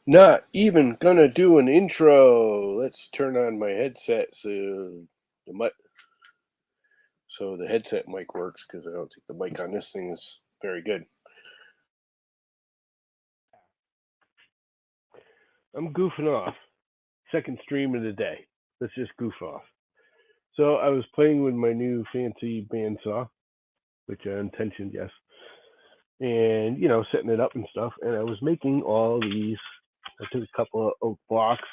Not even gonna do an intro. Let's turn on my headset the mic so the headset mic works because I don't think the mic on this thing is very good. I'm goofing off. Second stream of the day. Let's just goof off. So I was playing with my new fancy bandsaw, which I intentioned, yes, and setting it up and stuff. And I was making all these. I took a couple of oak blocks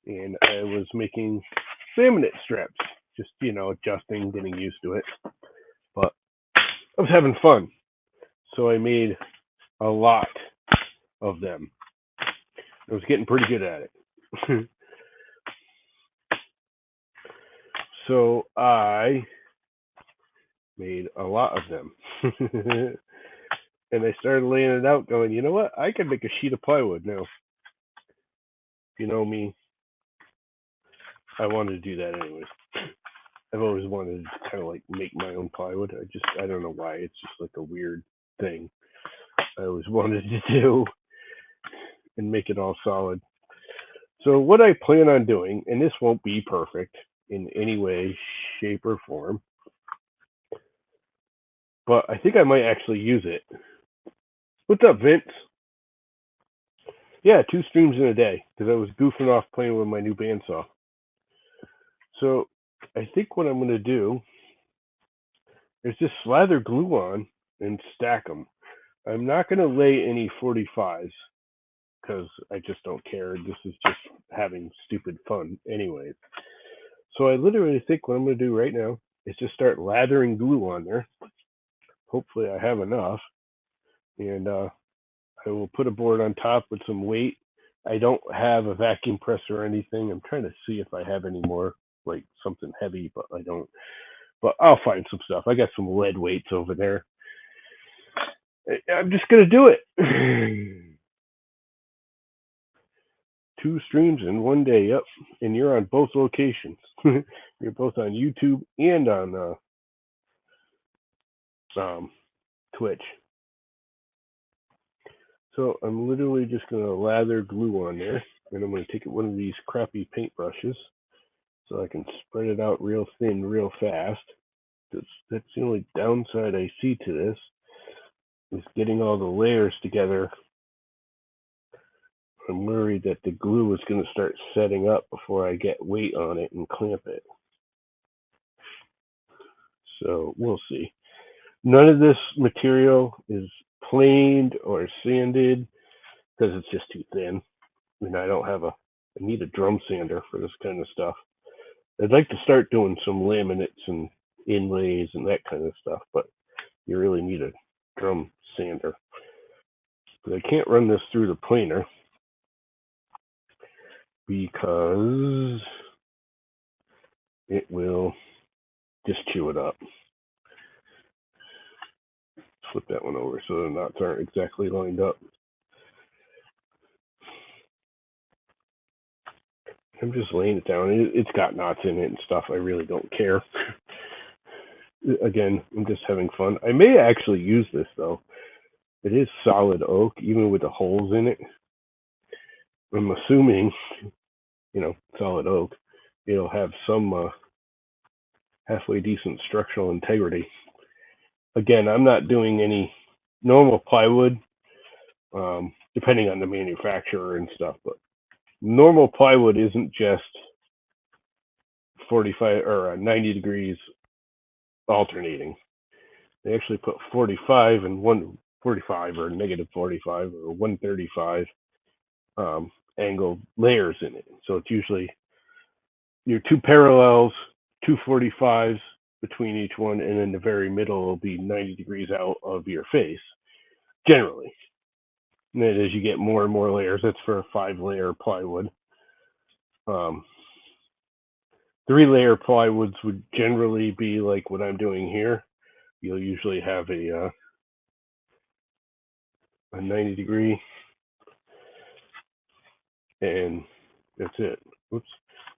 and I was making laminate straps, just adjusting, getting used to it. But I was having fun, so I made a lot of them. I was getting pretty good at it. So I made a lot of them. And I started laying it out, going, you know what? I could make a sheet of plywood now. If you know me, I wanted to do that anyways. I've always wanted to kind of like make my own plywood. I don't know why. It's just like a weird thing I always wanted to do and make it all solid. So what I plan on doing, and this won't be perfect in any way, shape, or form, but I think I might actually use it. What's up, Vince? Yeah, 2 streams in a day because I was goofing off playing with my new bandsaw. So I think what I'm going to do is just slather glue on and stack them. I'm not going to lay any 45s because I just don't care. This is just having stupid fun anyways. So I literally think what I'm going to do right now is just start lathering glue on there. Hopefully I have enough. And I will put a board on top with some weight. I don't have a vacuum press or anything. I'm trying to see if I have any more, like something heavy, but I don't. But I'll find some stuff. I got some lead weights over there. I'm just going to do it. 2 streams in one day. Yep. And you're on both locations. You're both on YouTube and on Twitch. So I'm literally just going to lather glue on there. And I'm going to take one of these crappy paint brushes so I can spread it out real thin, real fast. That's the only downside I see to this, is getting all the layers together. I'm worried that the glue is going to start setting up before I get weight on it and clamp it. So we'll see. None of this material is planed or sanded because it's just too thin. I mean, I need a drum sander for this kind of stuff. I'd like to start doing some laminates and inlays and that kind of stuff, but you really need a drum sander. But I can't run this through the planer because it will just chew it up. Flip that one over so the knots aren't exactly lined up. I'm just laying it down. It's got knots in it and stuff. I really don't care. Again, I'm just having fun. I may actually use this though. It is solid oak, even with the holes in it. I'm assuming, solid oak, it'll have some halfway decent structural integrity. Again, I'm not doing any normal plywood, depending on the manufacturer and stuff, but normal plywood isn't just 45 or 90 degrees alternating. They actually put 45 and 145 or negative 45 or 135 angled layers in it. So it's usually your 2 parallels, 2 45s between each one, and then the very middle will be 90 degrees out of your face, generally. And then as you get more and more layers, that's for a 5-layer plywood. 3-layer plywoods would generally be like what I'm doing here. You'll usually have a 90 degree, and that's it. Oops,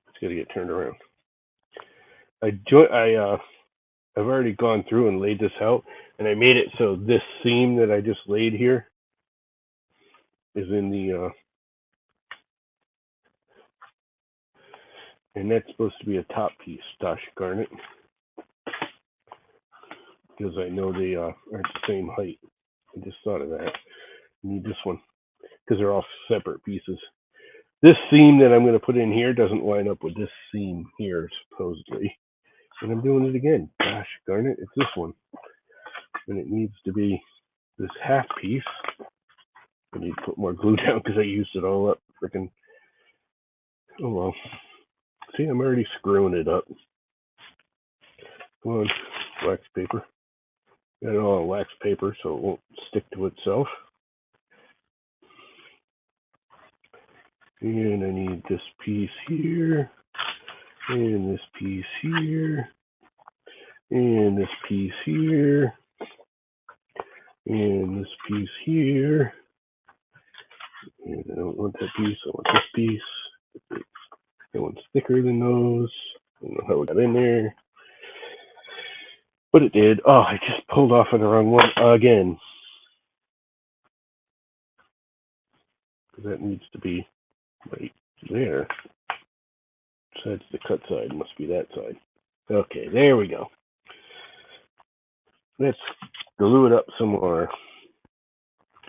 it's got to get turned around. I've already gone through and laid this out, and I made it so this seam that I just laid here is in the And that's supposed to be a top piece, gosh darn it. Because I know they aren't the same height. I just thought of that. I need this one because they're all separate pieces. This seam that I'm going to put in here doesn't line up with this seam here, supposedly. And I'm doing it again. Gosh darn it, it's this one. And it needs to be this half piece. I need to put more glue down because I used it all up. Freaking. Oh well. See, I'm already screwing it up. Come on, wax paper. Got it all on wax paper so it won't stick to itself. And I need this piece here, and this piece here, and this piece here, and this piece here. And I don't want that piece, I want this piece. That one's thicker than those. I don't know how it got in there. But it did. Oh, I just pulled off on the wrong one again. That needs to be right there. Besides the cut side, must be that side. Okay, there we go. Let's glue it up some more.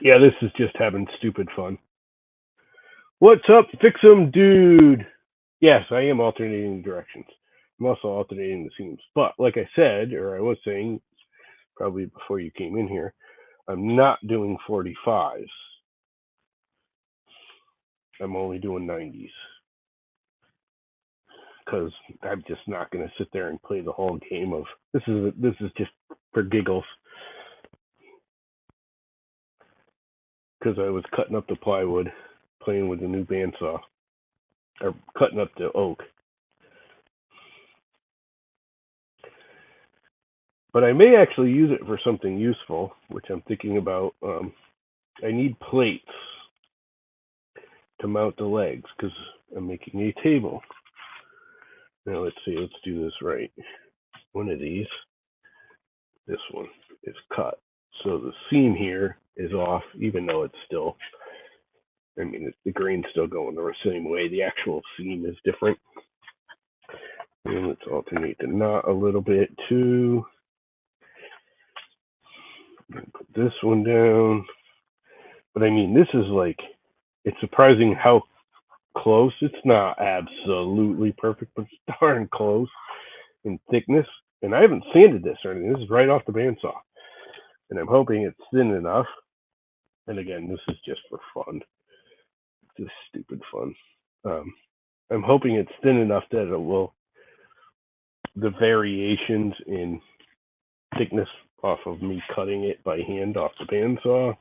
Yeah, this is just having stupid fun. What's up, fix 'em, dude? Yes, I am alternating directions. I'm also alternating the seams. But like I said, or I was saying, probably before you came in here, I'm not doing 45s. I'm only doing 90s. Because I'm just not going to sit there and play the whole game of this is just for giggles. Because I was cutting up the plywood, playing with the new bandsaw, or cutting up the oak. But I may actually use it for something useful, which I'm thinking about. I need plates to mount the legs because I'm making a table. Now let's see, let's do this right. One of these, this one, is cut. So the seam here is off, even though it's still, I mean, the grain's still going the same way. The actual seam is different. And let's alternate the knot a little bit too. Put this one down. But I mean, this is like, it's surprising how close. It's not absolutely perfect, but it's darn close in thickness. And I haven't sanded this or anything. This is right off the bandsaw. And I'm hoping it's thin enough. And again, this is just for fun. It's just stupid fun. I'm hoping it's thin enough that it will, the variations in thickness off of me cutting it by hand off the bandsaw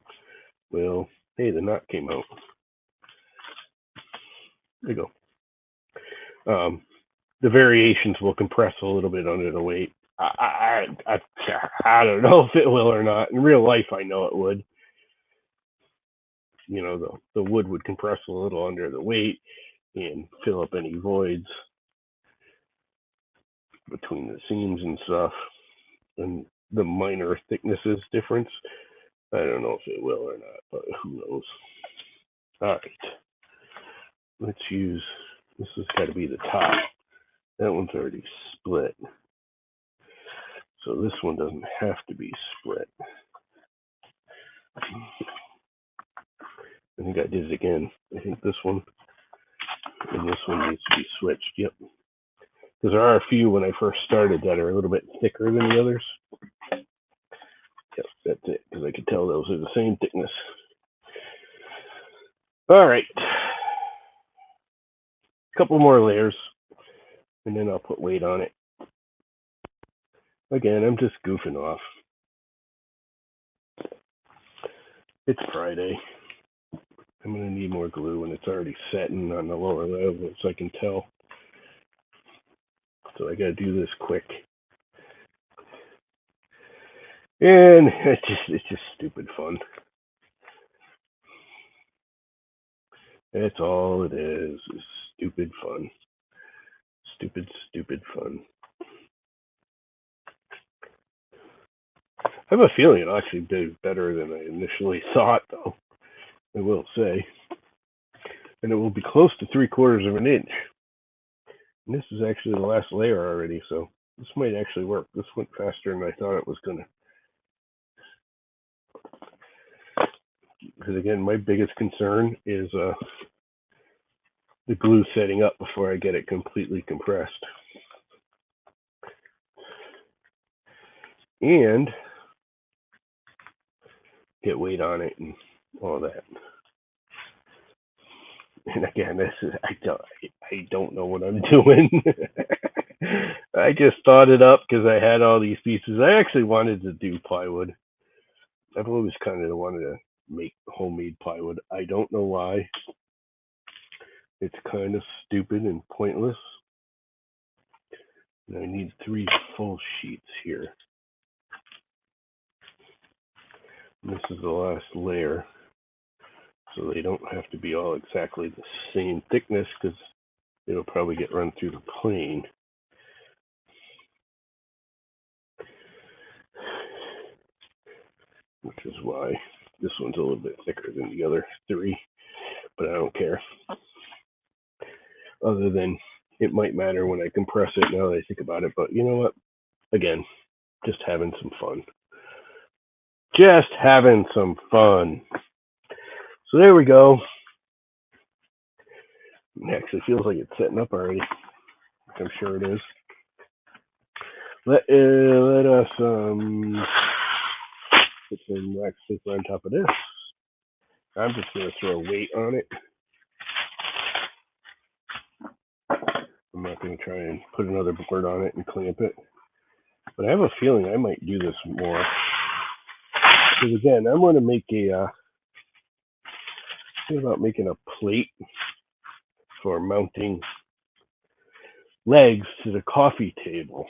will, hey, the knot came out. There you go. The variations will compress a little bit under the weight. I don't know if it will or not. In real life, I know it would. You know, the wood would compress a little under the weight and fill up any voids between the seams and stuff. And the minor thicknesses difference, I don't know if it will or not, but who knows. All right. Let's use, this has got to be the top. That one's already split. So this one doesn't have to be split. I think I did it again. I think this one and this one needs to be switched. Yep. Because there are a few when I first started that are a little bit thicker than the others. Yep, that's it. Because I could tell those are the same thickness. All right. A couple more layers. And then I'll put weight on it. Again, I'm just goofing off. It's Friday. I'm going to need more glue, and it's already setting on the lower levels, I can tell. So I got to do this quick. And it's just stupid fun. That's all it is stupid fun. Stupid fun. I have a feeling it'll actually do better than I initially thought, though. I will say. And it will be close to 3/4 of an inch. And this is actually the last layer already, so this might actually work. This went faster than I thought it was gonna. Because again, my biggest concern is the glue setting up before I get it completely compressed. And get weight on it and all that. And again, this is I don't know what I'm doing. I just thought it up because I had all these pieces. I actually wanted to do plywood. I've always kind of wanted to make homemade plywood. I don't know why. It's kind of stupid and pointless. And I need 3 full sheets here. And this is the last layer, so they don't have to be all exactly the same thickness because it'll probably get run through the plane. Which is why this one's a little bit thicker than the other 3, but I don't care. Other than it might matter when I compress it now that I think about it, but you know what? Again, just having some fun. Just having some fun. So there we go. It actually feels like it's setting up already. I'm sure it is. Let us put some wax paper on top of this. I'm just going to throw weight on it. I'm not going to try and put another board on it and clamp it. But I have a feeling I might do this more. Because again, I'm going to make think about making a plate for mounting legs to the coffee table.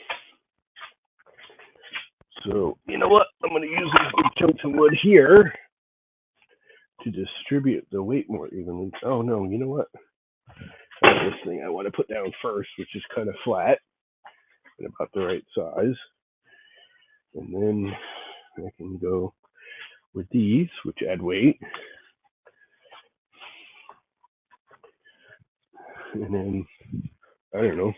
So, you know what? I'm going to use these big chunks of wood here to distribute the weight more evenly. Oh, no, you know what? This thing I want to put down first, which is kind of flat and about the right size. And then I can go with these, which add weight. And then, I don't know,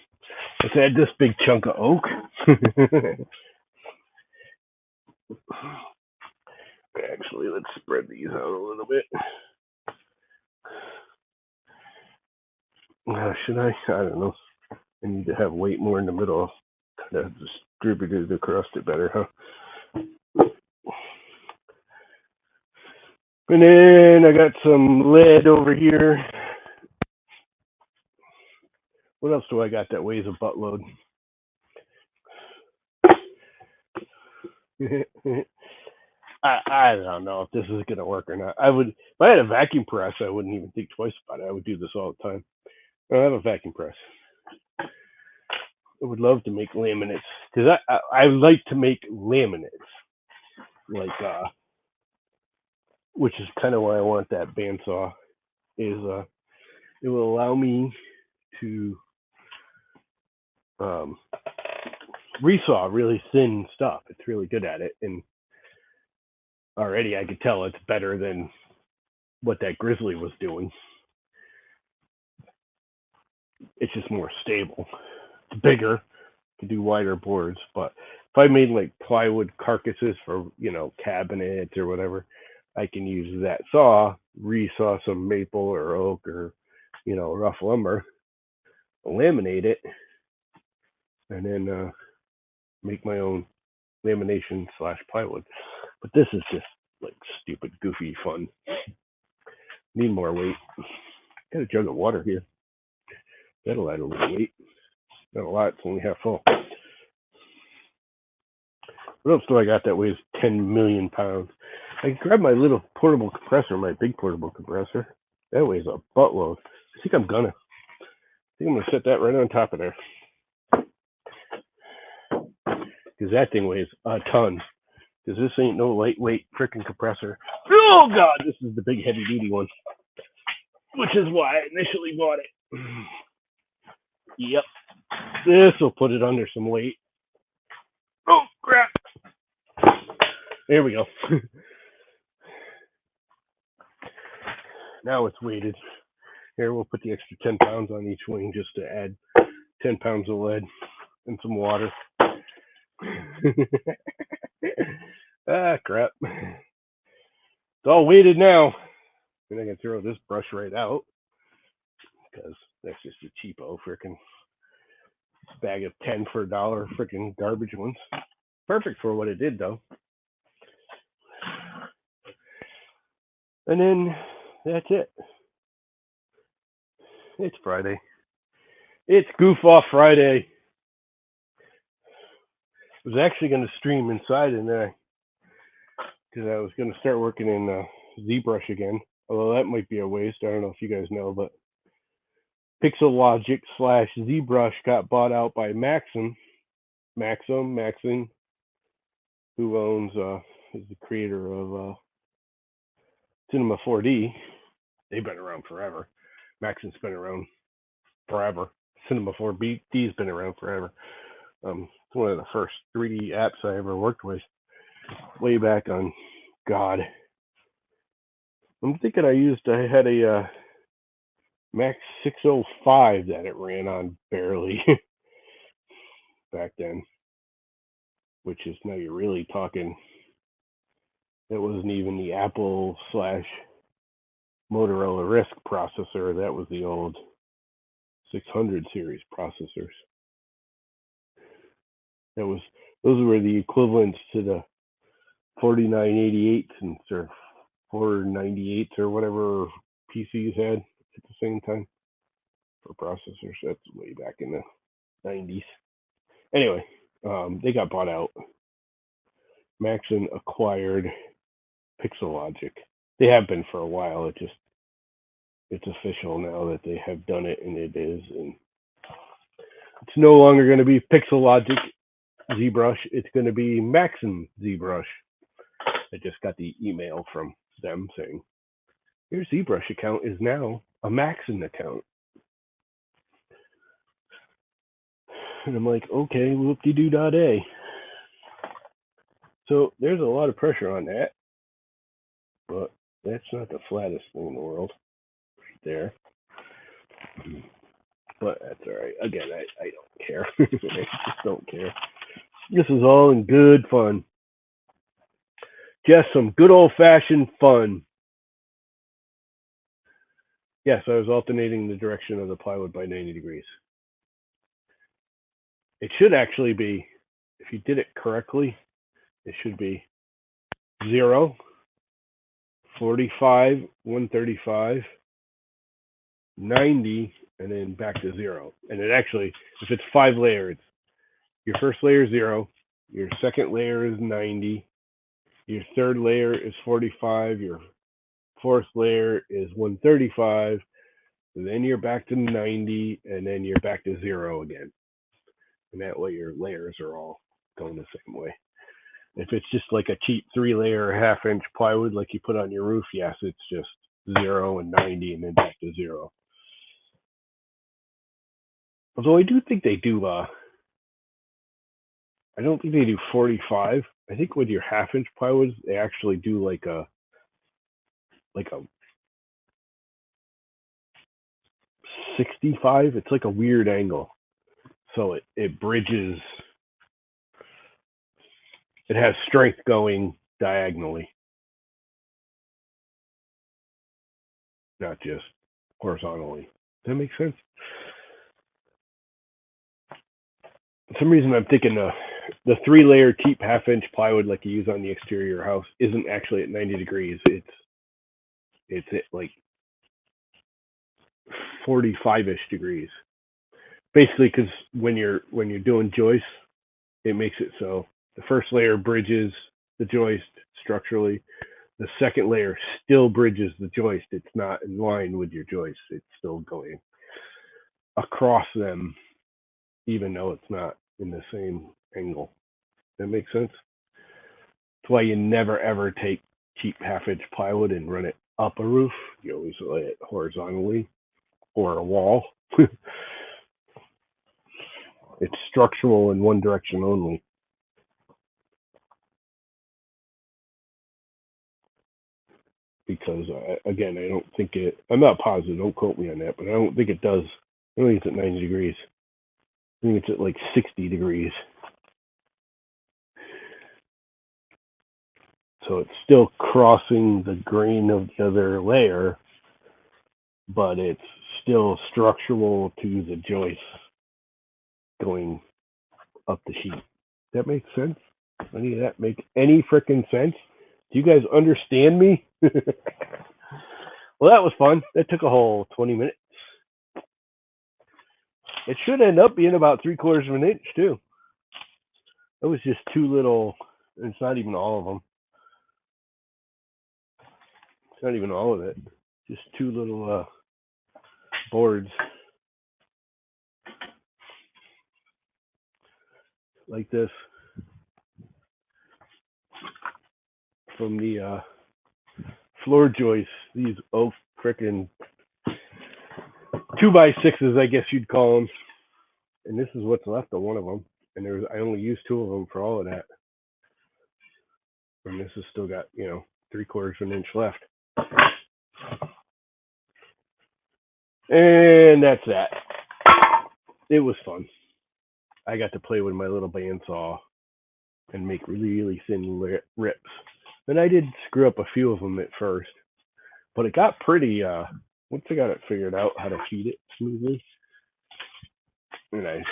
let's add this big chunk of oak. Actually, let's spread these out a little bit. Should I? I don't know. I need to have weight more in the middle. Kind of distributed across it better, huh? And then I got some lead over here. What else do I got that weighs a buttload? I don't know if this is gonna work or not. I would, if I had a vacuum press, I wouldn't even think twice about it. I would do this all the time. I have a vacuum press. I would love to make laminates because I like to make laminates, like which is kind of why I want that bandsaw. Is it will allow me to resaw really thin stuff. It's really good at it, and already I could tell it's better than what that Grizzly was doing. It's just more stable. It's bigger, can do wider boards, but if I made like plywood carcasses for, cabinets or whatever, I can use that saw, resaw some maple or oak or, rough lumber, laminate it, and then make my own lamination / plywood. But this is just like stupid, goofy fun. Need more weight. Got a jug of water here. That'll add a little weight. Not a lot, it's only half full. What else do I got that weighs 10 million pounds? I can grab my little portable compressor, my big portable compressor. That weighs a buttload. I think I'm gonna set that right on top of there. Because that thing weighs a ton. Because this ain't no lightweight freaking compressor. Oh God, this is the big heavy duty one. Which is why I initially bought it. Yep. This will put it under some weight. Oh crap. There we go. Now it's weighted. Here, we'll put the extra 10 pounds on each wing just to add 10 pounds of lead and some water. Ah, crap. It's all weighted now. And I can throw this brush right out because that's just a cheapo freaking bag of 10 for $1 freaking garbage ones. Perfect for what it did, though. And then that's it. It's Friday. It's Goof Off Friday. I was actually going to stream inside in there because I was going to start working in ZBrush again. Although that might be a waste. I don't know if you guys know, but Pixel Logic / ZBrush got bought out by Maxim, who owns is the creator of Cinema 4D. They've been around forever. Maxim's been around forever. Cinema 4D's been around forever. It's one of the first 3D apps I ever worked with, way back on, God. I'm thinking I had a Max 605 that it ran on barely back then, which is, now you're really talking, that wasn't even the Apple / Motorola RISC processor. That was the old 600 series processors. Those were the equivalents to the 4988s or 498s or whatever PCs had at the same time for processors. That's way back in the 90s. Anyway, they got bought out. Maxim acquired Pixel Logic. They have been for a while. It's official now that they have done it, and it is. And it's no longer going to be Pixel Logic ZBrush. It's going to be Maxim ZBrush. I just got the email from them saying, your ZBrush account is now a Maxim account. And I'm like, okay, whoop-de-doo-da-day. So there's a lot of pressure on that, but that's not the flattest thing in the world right there. But that's all right. Again, I don't care. I just don't care. This is all in good fun. Just some good old-fashioned fun. Yes, I was alternating the direction of the plywood by 90 degrees. It should actually be, if you did it correctly, it should be 0, 45, 135, 90, and then back to 0. And it actually, if it's 5 layers, your first layer is 0, your second layer is 90, your third layer is 45, your fourth layer is 135, and then you're back to 90, and then you're back to 0 again. And that way your layers are all going the same way. If it's just like a cheap 3-layer half-inch plywood like you put on your roof, yes, it's just 0 and 90 and then back to 0. Although I do think they do, I don't think they do 45. I think with your half-inch plywoods, they actually do like a 65. It's like a weird angle. So it bridges, it has strength going diagonally, not just horizontally. Does that make sense? For some reason, I'm thinking the 3-layer cheap half-inch plywood like you use on the exterior of your house isn't actually at 90 degrees. It's at like 45-ish degrees. Basically, because when you're doing joists, it makes it so the first layer bridges the joist structurally. The second layer still bridges the joist. It's not in line with your joist. It's still going across them, even though it's not in the same angle. That makes sense? That's why you never ever take cheap half-inch plywood and run it up a roof. You always lay it horizontally or a wall. It's structural in one direction only. Because, again, I don't think I'm not positive, don't quote me on that, but I don't think it does. I don't think it's at 90 degrees. I think it's at like 60 degrees. So it's still crossing the grain of the other layer, but it's still structural to the joist going up the sheet. That makes sense? Any of that make any freaking sense? Do you guys understand me? Well, that was fun. That took a whole 20 minutes. It should end up being about 3/4 of an inch, too. It was just two little, it's not even all of them. It's not even all of it. Just two little boards like this from the floor joists. These oak frickin' 2x6s, I guess you'd call them. And this is what's left of one of them. And I only used two of them for all of that. And this has still got 3/4 of an inch left. And that's that. It was fun. I got to play with my little bandsaw and make really thin rips. And I did screw up a few of them at first, but it got pretty. Once I got it figured out how to feed it smoothly, and I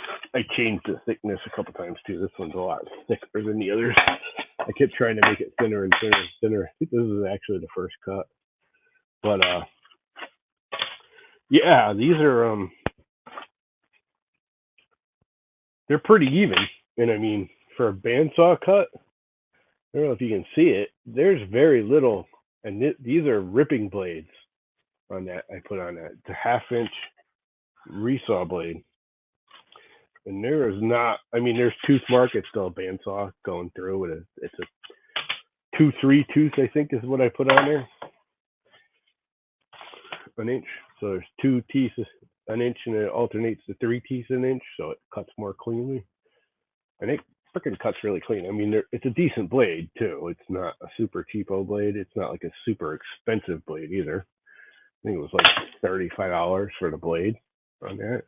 changed the thickness a couple times too. This one's a lot thicker than the others. I kept trying to make it thinner and thinner and thinner. I think this is actually the first cut, but yeah, these are they're pretty even. And I mean, for a bandsaw cut, I don't know if you can see it. There's very little, and these are ripping blades on that. I put on that. It's a 1/2 inch resaw blade, and there is not. I mean, there's tooth mark. It's still a bandsaw going through with it's a 2-3 tooth. I think is what I put on there. An inch. So there's 2 teeth an inch, and it alternates to 3 teeth an inch, so it cuts more cleanly. And it freaking cuts really clean. I mean, it's a decent blade too. It's not a super cheapo blade. It's not like a super expensive blade either. I think it was like $35 for the blade on that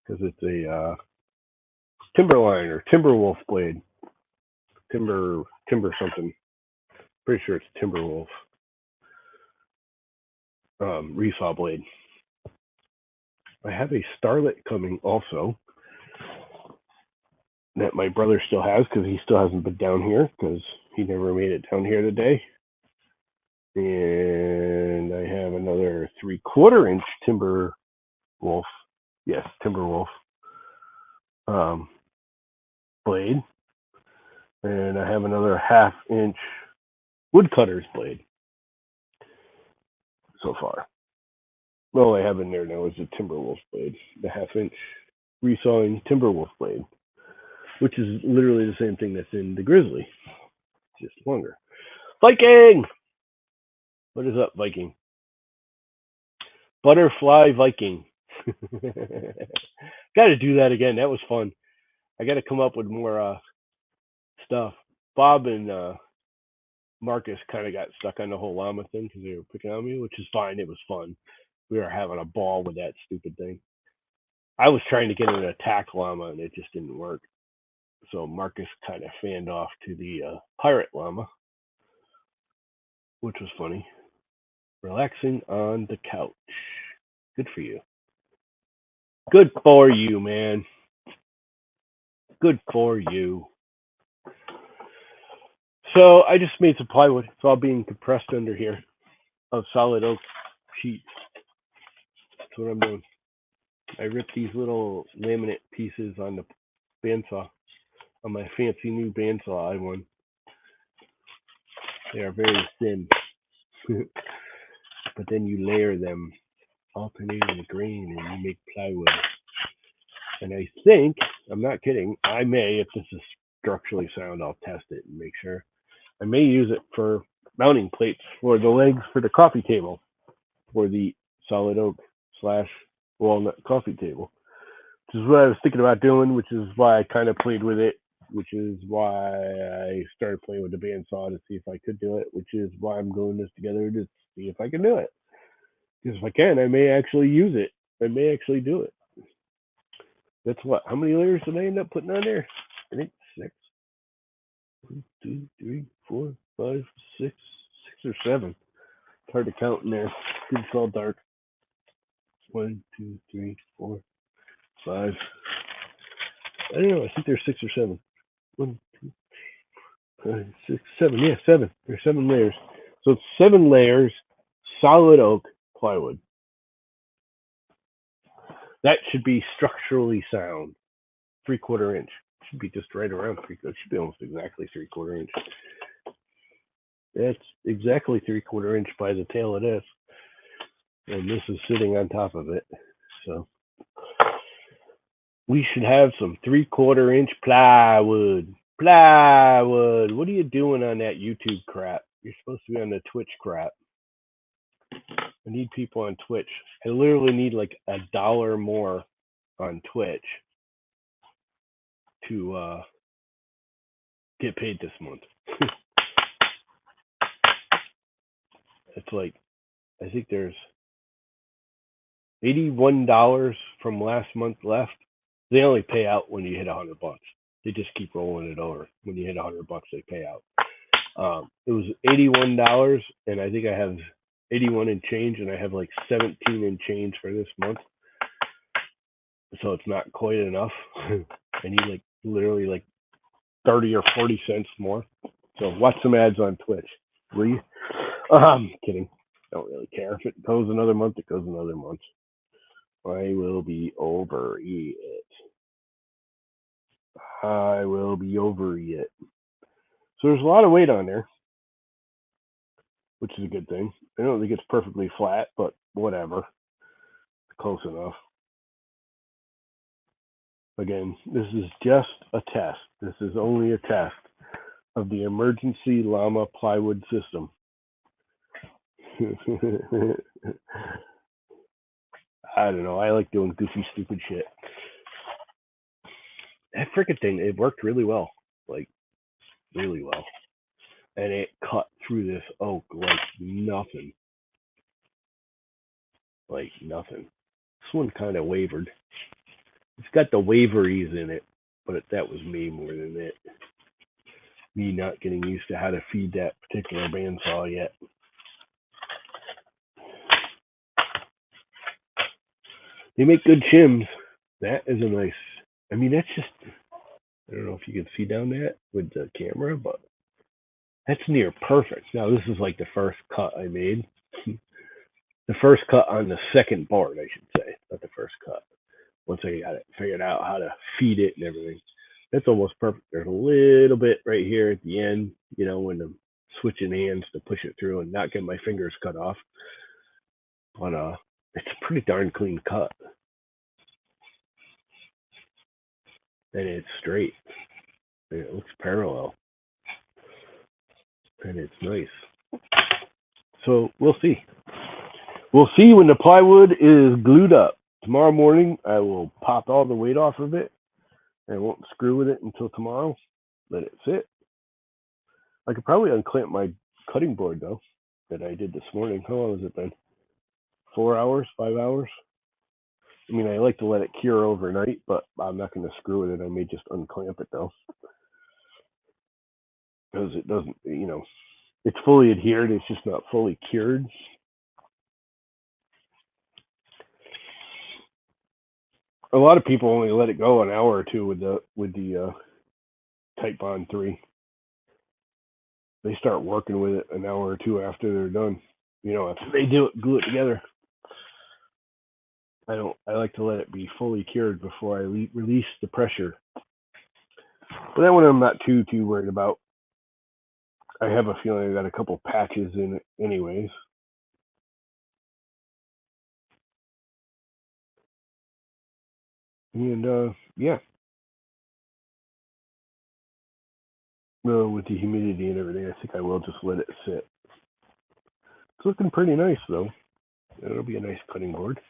because it's a Timberline or Timberwolf blade. Timber something. Pretty sure it's Timberwolf resaw blade. I have a Starlet coming also that my brother still has because he still hasn't been down here because he never made it down here today. And I have another 3/4 inch Timberwolf. Yes, Timberwolf blade. And I have another 1/2 inch woodcutter's blade so far. All I have in there now is a Timberwolf blade, the 1/2 inch resawing Timberwolf blade, which is literally the same thing that's in the Grizzly, just longer. Viking! What is up, Viking? Butterfly Viking. Got to do that again. That was fun. I got to come up with more stuff. Bob and Marcus kind of got stuck on the whole llama thing because they were picking on me, which is fine. It was fun. We were having a ball with that stupid thing. I was trying to get an attack llama and it just didn't work. So Marcus kind of fanned off to the pirate llama, which was funny. Relaxing on the couch. Good for you. Good for you, man. Good for you. So I just made some plywood. It's all being compressed under here of solid oak sheets. That's what I'm doing. I ripped these little laminate pieces on the bandsaw, on my fancy new bandsaw i1. They are very thin. But then you layer them, alternating the grain, and you make plywood. And I think, I'm not kidding, I may, if this is structurally sound, I'll test it and make sure. I may use it for mounting plates for the legs for the coffee table, for the solid oak / walnut coffee table, which is what I was thinking about doing, which is why I kind of played with it, which is why I started playing with the bandsaw to see if I could do it, which is why I'm gluing this together to see if I can do it. Because if I can, I may actually use it. I may actually do it. That's what? How many layers did I end up putting on there? I think 6. 1, 2, 3, 4, 5, 6, 6 or 7. It's hard to count in there. It's all dark. 1, 2, 3, 4, 5. I don't know. I think there's 6 or 7. 1, 2, 5, 6, 7. Yeah, 7. There's 7 layers. So it's 7 layers, solid oak plywood. That should be structurally sound. 3/4 inch. Should be just right around 3. It should be almost exactly 3/4 inch. That's exactly 3/4 inch by the tail of this, and this is sitting on top of it. So we should have some 3/4 inch plywood. Plywood. What are you doing on that YouTube crap? You're supposed to be on the Twitch crap. I need people on Twitch. I literally need like $1 more on Twitch to get paid this month. It's like, I think there's $81 from last month left. They only pay out when you hit $100. They just keep rolling it over. When you hit $100, they pay out. It was $81, and I think I have 81 and change, and I have like 17 and change for this month. So it's not quite enough. I need like literally like 30 or 40 cents more. So watch some ads on Twitch, will you? Kidding. Don't really care. If it goes another month, it goes another month. I will be over it. I will be over it. So there's a lot of weight on there, which is a good thing. I don't think it's perfectly flat, but whatever. Close enough. Again, this is just a test. This is only a test of the emergency llama plywood system. I don't know. I like doing goofy, stupid shit. That freaking thing, it worked really well. Like, really well. And it cut through this oak like nothing. Like nothing. This one kind of wavered. It's got the waveries in it, but that was me more than it. Me not getting used to how to feed that particular bandsaw yet. They make good shims. That is a nice. I mean, that's just. I don't know if you can see down that with the camera, but that's near perfect. Now this is like the first cut I made. The first cut on the second board, I should say, not the first cut. Once I got it figured out how to feed it and everything, that's almost perfect. There's a little bit right here at the end, you know, when I'm switching hands to push it through and not get my fingers cut off. But it's a pretty darn clean cut, and it's straight, and it looks parallel, and it's nice. So we'll see. We'll see when the plywood is glued up. Tomorrow morning, I will pop all the weight off of it. I won't screw with it until tomorrow. Let it sit. I could probably unclamp my cutting board, though, that I did this morning. How long has it been? 4 hours? 5 hours? I mean, I like to let it cure overnight, but I'm not going to screw with it. I may just unclamp it, though. Because it doesn't, you know, it's fully adhered. It's just not fully cured. A lot of people only let it go an hour or two with the Type Bond 3. They start working with it an hour or two after they're done. You know, after they glue it together. I like to let it be fully cured before I release the pressure. But that one I'm not too worried about. I have a feeling I got a couple patches in it anyways. And yeah. With the humidity and everything, I think I will just let it sit. It's looking pretty nice though. It'll be a nice cutting board.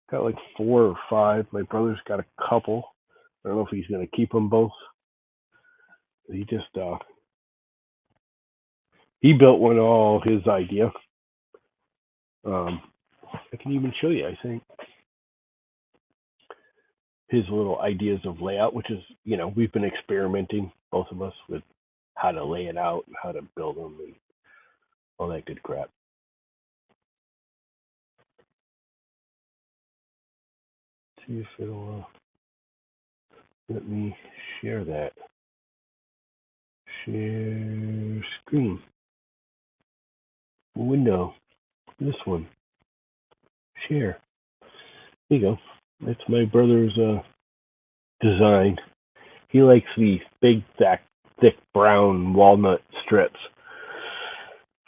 Got like 4 or 5. My brother's got a couple. I don't know if he's gonna keep them both. He just he built one all his idea. I can even show you, I think. his little ideas of layout, which is, we've been experimenting, both of us, with how to lay it out and how to build them and all that good crap. Let's see if it'll let me share that. Share screen. Window. This one. Share. There you go. That's my brother's design. He likes these big, thick brown walnut strips.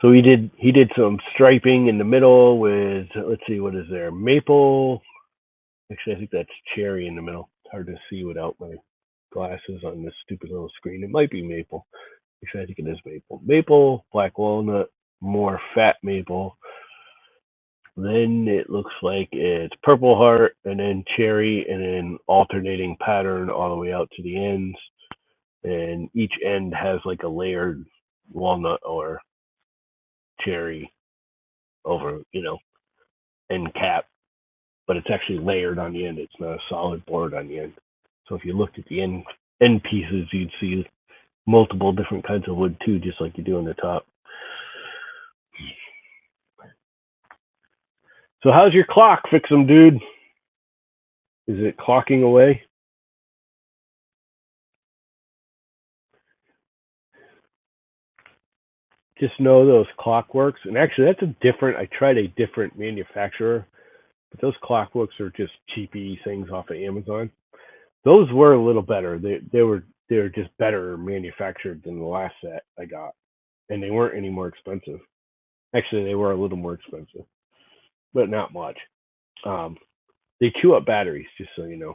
So he did some striping in the middle with, let's see, what is there? Maple. Actually, I think that's cherry in the middle. It's hard to see without my glasses on this stupid little screen. It might be maple. Actually, I think it is maple. Maple, black walnut, more fat maple. Then it looks like it's purple heart, and then cherry, and then alternating pattern all the way out to the ends. And each end has like a layered walnut or cherry over, end cap. But it's actually layered on the end. It's not a solid board on the end. So if you looked at the end pieces, you'd see multiple different kinds of wood too, just like you do on the top. So how's your clock, Fix'em dude? Is it clocking away? Just know those Clockworks, and actually I tried a different manufacturer, but those Clockworks are just cheapy things off of Amazon. Those were a little better. They were just better manufactured than the last set I got, and they weren't any more expensive. Actually, they were a little more expensive, but not much. They chew up batteries, just so you know.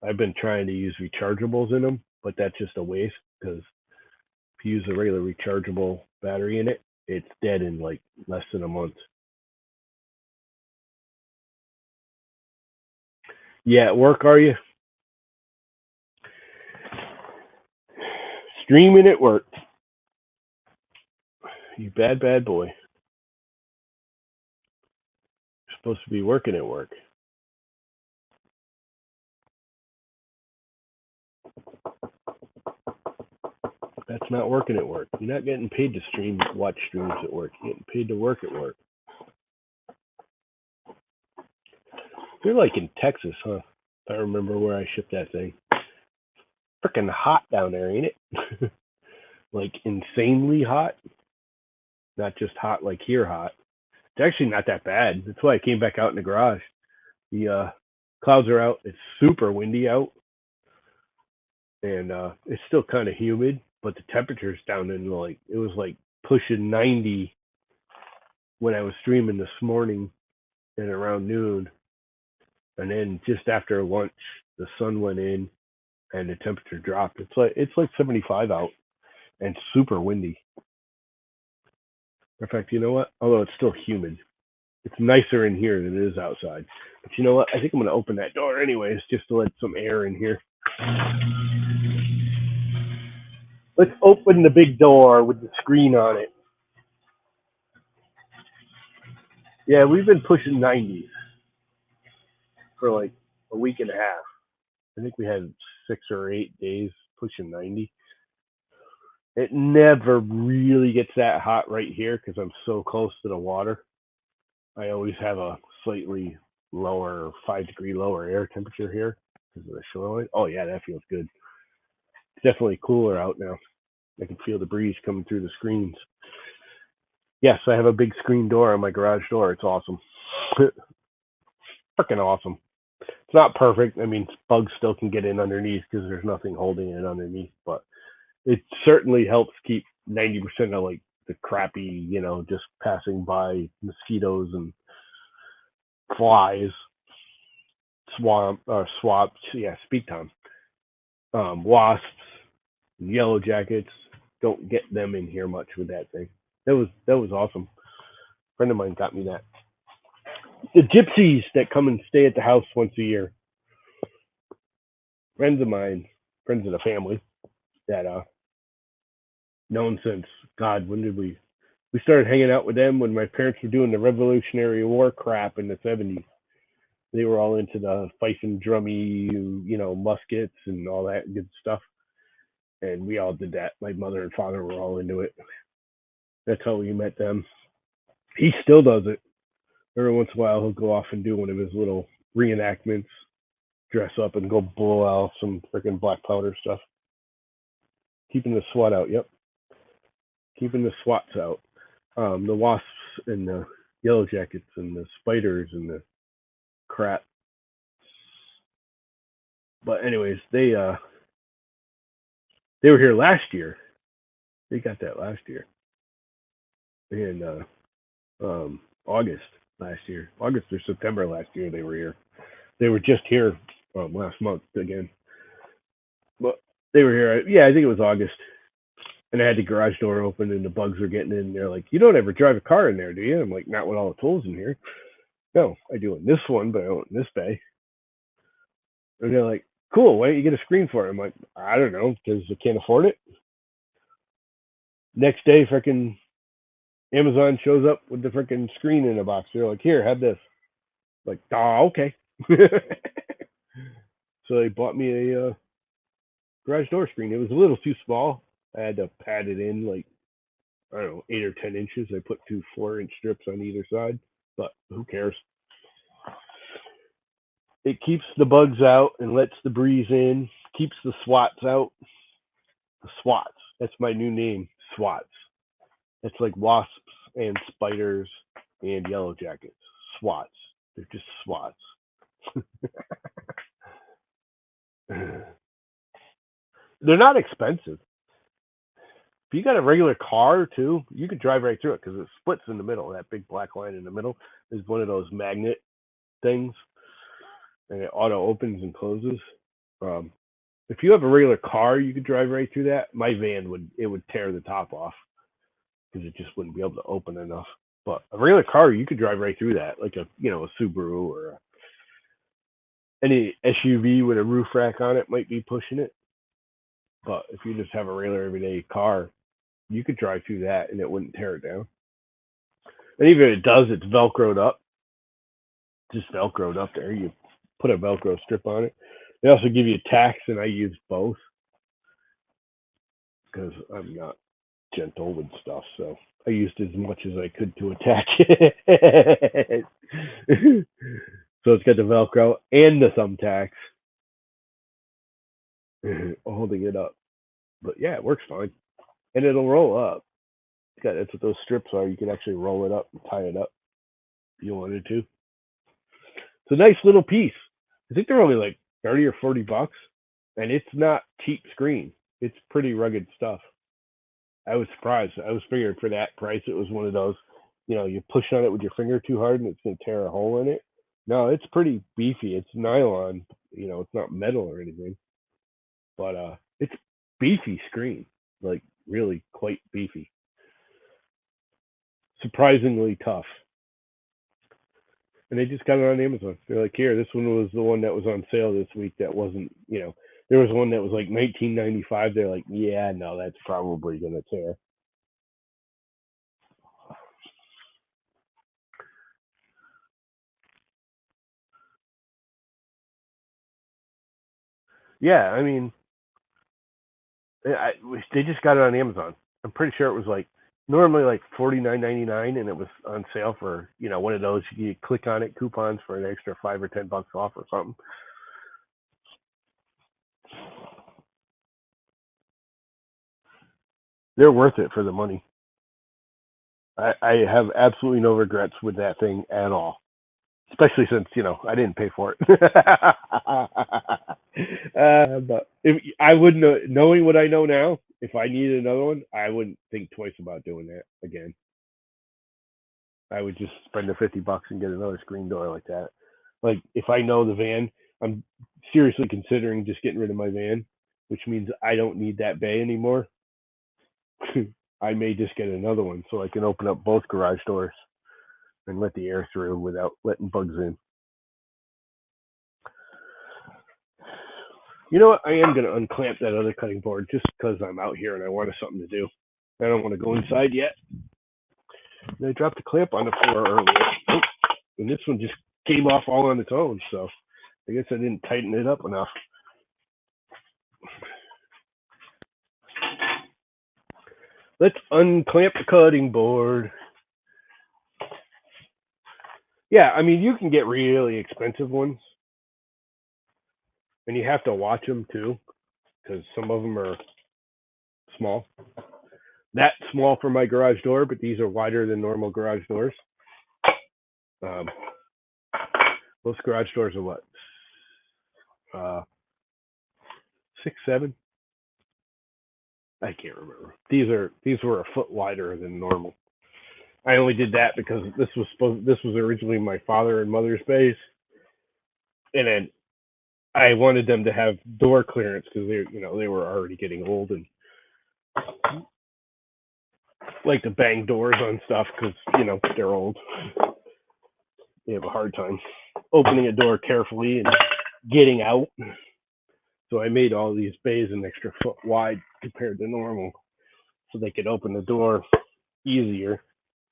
I've been trying to use rechargeables in them, but that's just a waste because if you use a regular rechargeable battery in it, it's dead in like less than a month. Yeah, at work, are you? Streaming at work. You bad boy. You're supposed to be working at work. That's not working at work. You're not getting paid to watch streams at work. You're getting paid to work at work. They're like in Texas, huh? If I remember where I shipped that thing. Freaking hot down there, ain't it? Like insanely hot. Not just hot like here hot. It's actually not that bad. That's why I came back out in the garage. The clouds are out. It's super windy out. And it's still kind of humid, but the temperature's down in it was like pushing 90 when I was streaming this morning and around noon. And then just after lunch, the sun went in and the temperature dropped. It's like 75 out and super windy. In fact, you know what? Although it's still humid, it's nicer in here than it is outside. But you know what? I think I'm going to open that door anyways, just to let some air in here. Let's open the big door with the screen on it. Yeah, we've been pushing 90s for like a week and a half. I think we had 6 or 8 days pushing 90. It never really gets that hot right here because I'm so close to the water. I always have a slightly lower, 5-degree lower air temperature here because of the shoreline. Oh yeah, that feels good. It's definitely cooler out now. I can feel the breeze coming through the screens. Yes, I have a big screen door on my garage door. It's awesome. Freaking awesome. It's not perfect. I mean, bugs still can get in underneath because there's nothing holding it underneath, but it certainly helps keep 90% of like the crappy, just passing by mosquitoes and flies, swamps. Yeah, speak time. Wasps, yellow jackets. Don't get them in here much with that thing. That was awesome. A friend of mine got me that. The gypsies that come and stay at the house once a year. Friends of mine, friends of the family that known since God, when did we started hanging out with them when my parents were doing the Revolutionary War crap in the 70s. They were all into the fife and drummy, muskets and all that good stuff. And we all did that. My mother and father were all into it. That's how we met them. He still does it. Every once in a while, he'll go off and do one of his little reenactments, dress up and go blow out some freaking black powder stuff. Keeping the SWAT out. Yep, keeping the SWATs out. The wasps and the yellow jackets and the spiders and the crap. But anyways, they were here last year. They got that last year in August last year, August or September last year. They were here. They were just here last month again. But they were here. Yeah, I think it was August. And I had the garage door open, and the bugs were getting in. And they're like, "You don't ever drive a car in there, do you?" I'm like, "Not with all the tools in here." No, I do in this one, but I don't in this bay. And they're like, "Cool. Why don't you get a screen for it?" I'm like, "I don't know, because I can't afford it." Next day, freaking Amazon shows up with the freaking screen in a box. They're like, "Here, have this." I'm like, "Oh, okay." So they bought me a garage door screen. It was a little too small. I had to pad it in like, I don't know, 8 or 10 inches. I put two 4-inch strips on either side, but who cares? It keeps the bugs out and lets the breeze in. Keeps the swats out. The swats. That's my new name. Swats. It's like wasps and spiders and yellow jackets. Swats. They're just swats. They're not expensive. If you got a regular car too, you could drive right through it because it splits in the middle. That big black line in the middle is one of those magnet things, and it auto opens and closes. Um, if you have a regular car, you could drive right through that. My van would tear the top off because it just wouldn't be able to open enough. But a regular car, you could drive right through that, like a Subaru or any SUV with a roof rack on it might be pushing it. But if you just have a regular everyday car, you could drive through that and it wouldn't tear it down. And even if it does, it's velcroed up, just velcroed up there. You put a velcro strip on it. They also give you tacks, and I use both because I'm not gentle with stuff. So I used as much as I could to attack it. So it's got the velcro and the thumbtacks holding it up. But yeah, it works fine, and it'll roll up. That's what those strips are. You can actually roll it up and tie it up if you wanted to. It's a nice little piece. I think they're only like 30 or 40 bucks, and it's not cheap screen. It's pretty rugged stuff. I was surprised. I was figuring for that price, it was one of those, you push on it with your finger too hard and it's going to tear a hole in it. No, it's pretty beefy. It's nylon. It's not metal or anything, but it's beefy screen, like really quite beefy. Surprisingly tough. And they just got it on Amazon. They're like, here, this one was the one that was on sale this week. That wasn't, there was one that was like 19.95. They're like, yeah, no, that's probably gonna tear. Yeah, I mean, I, they just got it on Amazon. I'm pretty sure it was like normally like 49.99, and it was on sale for one of those. You click on it, coupons for an extra $5 or $10 off or something. They're worth it for the money. I have absolutely no regrets with that thing at all, especially since I didn't pay for it. But if I wouldn't knowing what I know now, if I needed another one, I wouldn't think twice about doing that again. I would just spend the $50 and get another screen door like that. Like if I know the van, I'm seriously considering just getting rid of my van, which means I don't need that bay anymore. I may just get another one so I can open up both garage doors and let the air through without letting bugs in. You know what? I am going to unclamp that other cutting board just because I'm out here and I wanted something to do. I don't want to go inside yet. And I dropped the clamp on the floor earlier. Oh, and this one just came off all on its own. So I guess I didn't tighten it up enough. Let's unclamp the cutting board. Yeah, I mean, you can get really expensive ones, and you have to watch them too, because some of them are small. That small for my garage door, but these are wider than normal garage doors. Um, most garage doors are what? 6, 7? I can't remember. These were a foot wider than normal. I only did that because this was originally my father and mother's base, and then I wanted them to have door clearance because they were already getting old and like to bang doors on stuff because they're old. They have a hard time opening a door carefully and getting out. So I made all these bays an extra foot wide compared to normal, so they could open the door easier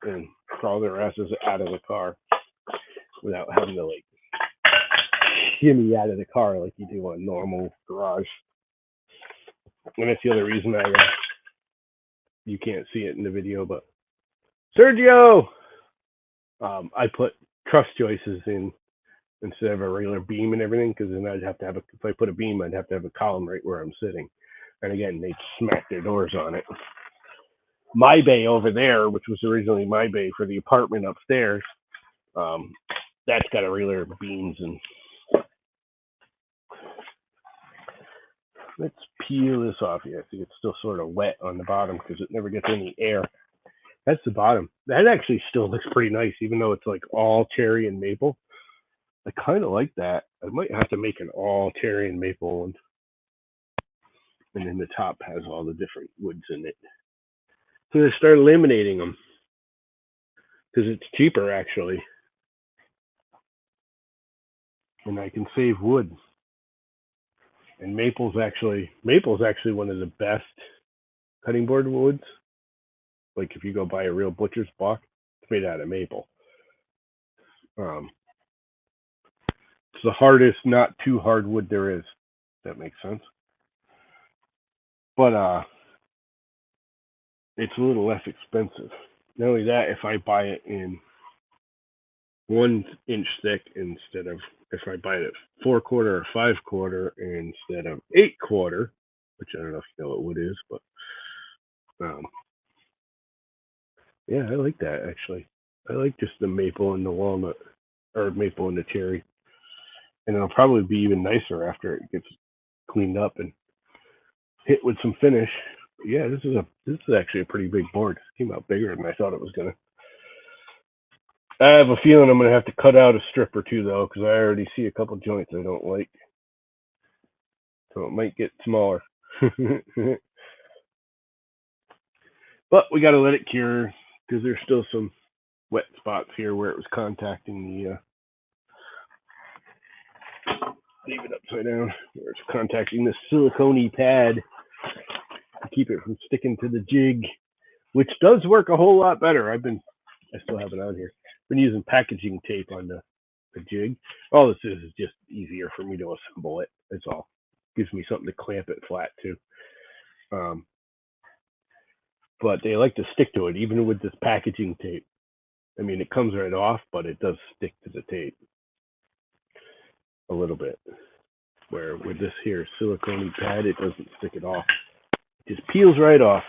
and crawl their asses out of the car without having to like shimmy out of the car like you do on normal garage. And that's the other reason you can't see it in the video, but Sergio, I put truss joists in instead of a regular beam and everything, because then I'd have to have if I put a beam, I'd have to have a column right where I'm sitting. And again, they'd smack their doors on it. My bay over there, which was originally my bay for the apartment upstairs, that's got a regular beams. And let's peel this off here. I think it's still sort of wet on the bottom because it never gets any air. That's the bottom. That actually still looks pretty nice, even though it's like all cherry and maple. I kind of like that. I might have to make an all cherry and maple one. And then the top has all the different woods in it. So they start laminating them because it's cheaper actually, and I can save wood. And maple's actually one of the best cutting board woods. Like if you go buy a real butcher's block, it's made out of maple. It's the hardest, not too hard wood there is. If that makes sense. But it's a little less expensive. Not only that, if I buy it in 1 inch thick instead of if I buy it at 4/4 or 5/4 instead of 8/4, which I don't know if you know what wood is, but yeah, I like that actually. I like just the maple and the walnut, or maple and the cherry, and it'll probably be even nicer after it gets cleaned up and hit with some finish. But yeah, this is actually a pretty big board. It came out bigger than I thought it was gonna. I have a feeling I'm gonna have to cut out a strip or two though, because I already see a couple joints I don't like, so it might get smaller. But we got to let it cure because there's still some wet spots here where it was contacting the. Leave it upside down. Where it's contacting the silicone pad to keep it from sticking to the jig, which does work a whole lot better. I still have it on here. Been using packaging tape on the jig. All this is just easier for me to assemble it. That's all. Gives me something to clamp it flat to. But they like to stick to it, even with this packaging tape. I mean, it comes right off, but it does stick to the tape a little bit. Where with this here silicone pad, it doesn't stick it off. It just peels right off,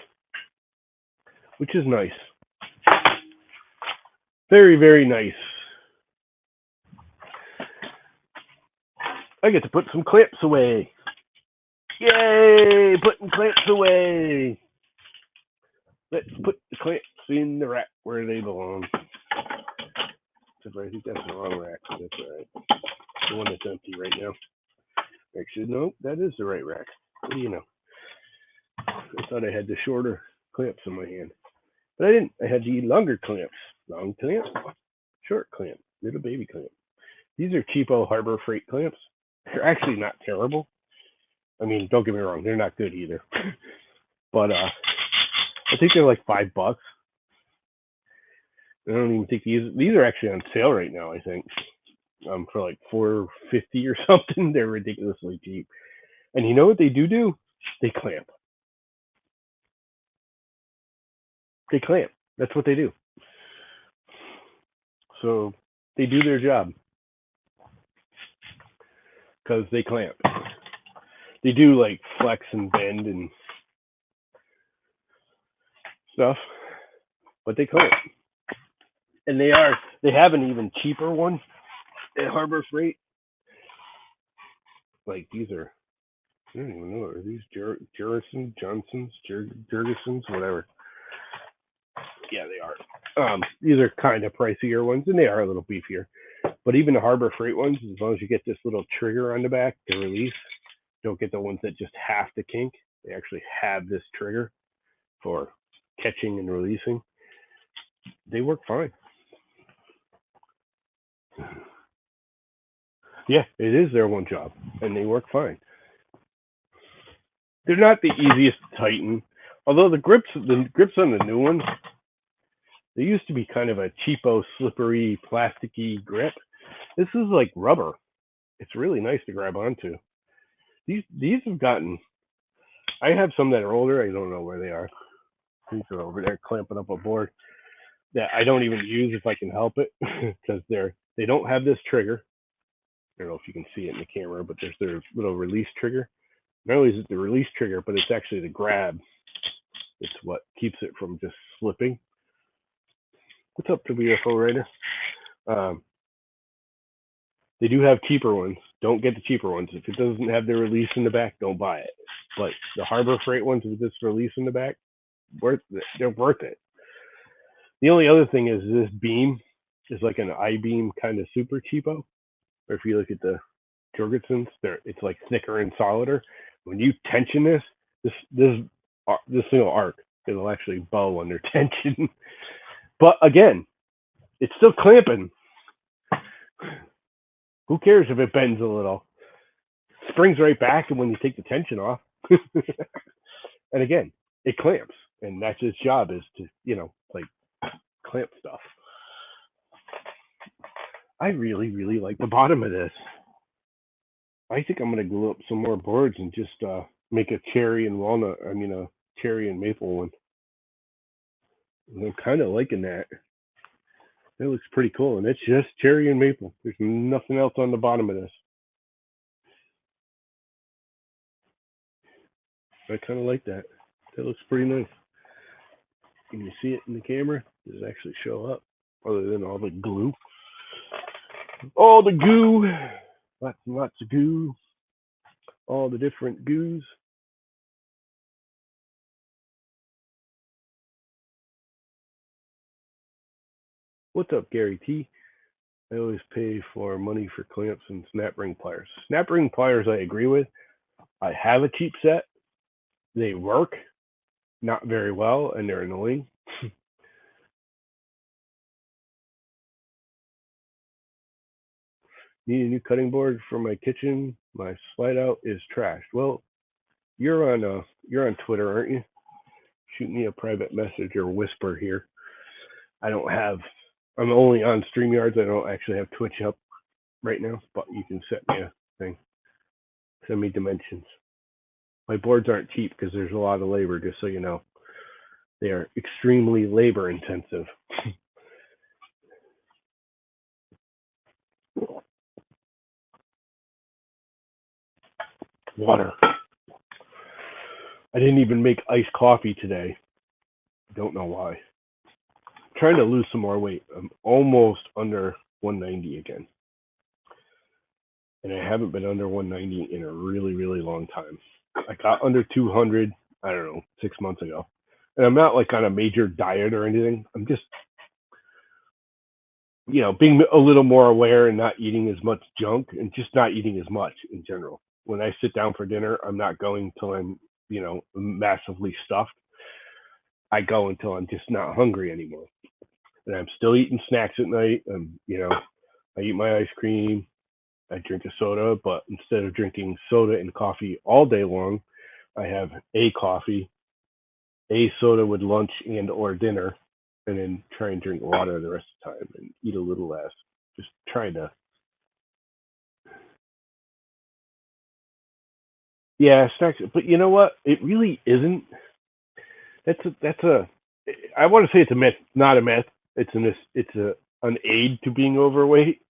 which is nice. Very, very nice. I get to put some clamps away. Yay! Putting clamps away. Let's put the clamps in the rack where they belong. Except I think that's the wrong rack. So that's all right. The one that's empty right now. Actually, no, that is the right rack. What do you know? I thought I had the shorter clamps in my hand. But I didn't. I had the longer clamps. Long clamp, short clamp, little baby clamp. These are cheapo Harbor Freight clamps. They're actually not terrible. I mean, don't get me wrong, they're not good either. But I think they're like $5. I don't even think these are actually on sale right now, I think. for like $4.50 or something. They're ridiculously cheap. And you know what they do? They clamp. They clamp. That's what they do. So they do their job because they clamp. They do like flex and bend and stuff, but they clamp. And they have an even cheaper one at Harbor Freight. Like these are, I don't even know, are these Johnsons, Jurgesons, whatever. Yeah, they are. These are kind of pricier ones, and they are a little beefier. But even the Harbor Freight ones, as long as you get this little trigger on the back to release, don't get the ones that just have to kink. They actually have this trigger for catching and releasing. They work fine. Yeah, it is their one job, and they work fine. They're not the easiest to tighten, although the grips on the new ones, they used to be kind of a cheapo, slippery, plasticky grip. This is like rubber. It's really nice to grab onto. These have gotten. I have some that are older. I don't know where they are. These are over there clamping up a board that I don't even use if I can help it because they don't have this trigger. I don't know if you can see it in the camera, but there's their little release trigger. Not only is it the release trigger, but it's actually the grab. It's what keeps it from just slipping. What's up, WFO Rider? Um, they do have cheaper ones. Don't get the cheaper ones. If it doesn't have the release in the back, don't buy it. But the Harbor Freight ones with this release in the back, they're worth it. The only other thing is this beam is like an I-beam kind of super cheapo. Or if you look at the Jorgensens, it's like thicker and solider. When you tension this thing will arc. It'll actually bow under tension. But again, it's still clamping. Who cares if it bends a little? Springs right back, and when you take the tension off, and again, it clamps, and that's its job is to like clamp stuff. I really, really like the bottom of this. I think I'm gonna glue up some more boards and just make a cherry and walnut. I mean, a cherry and maple one. And I'm kind of liking that. It looks pretty cool, and it's just cherry and maple. There's nothing else on the bottom of this. I kind of like that. That looks pretty nice. Can you see it in the camera? Does it actually show up? Other than all the glue. All the goo. Lots and lots of goo. All the different goos. What's up, Gary T? I always pay for money for clamps and snap ring pliers. Snap ring pliers, I agree with. I have a cheap set. They work not very well, and they're annoying. Need a new cutting board for my kitchen. My slide out is trashed. Well, you're on Twitter, aren't you? Shoot me a private message or whisper here. I don't have. I'm only on StreamYards. I don't actually have Twitch up right now, but you can set me a thing. Send me dimensions. My boards aren't cheap because there's a lot of labor, just so you know. They are extremely labor intensive. Water. I didn't even make iced coffee today. Don't know why. I'm trying to lose some more weight. I'm almost under 190 again. And I haven't been under 190 in a really, really long time. I got under 200, I don't know, 6 months ago. And I'm not like on a major diet or anything. I'm just, being a little more aware and not eating as much junk and just not eating as much in general. When I sit down for dinner, I'm not going till I'm, massively stuffed. I go until I'm just not hungry anymore. And I'm still eating snacks at night. I eat my ice cream. I drink a soda, but instead of drinking soda and coffee all day long, I have a coffee, a soda with lunch and or dinner, and then try and drink water the rest of the time and eat a little less. Just trying to Yeah, snacks. But you know what? It really isn't. That's a. I want to say it's a myth, not a myth. It's an aid to being overweight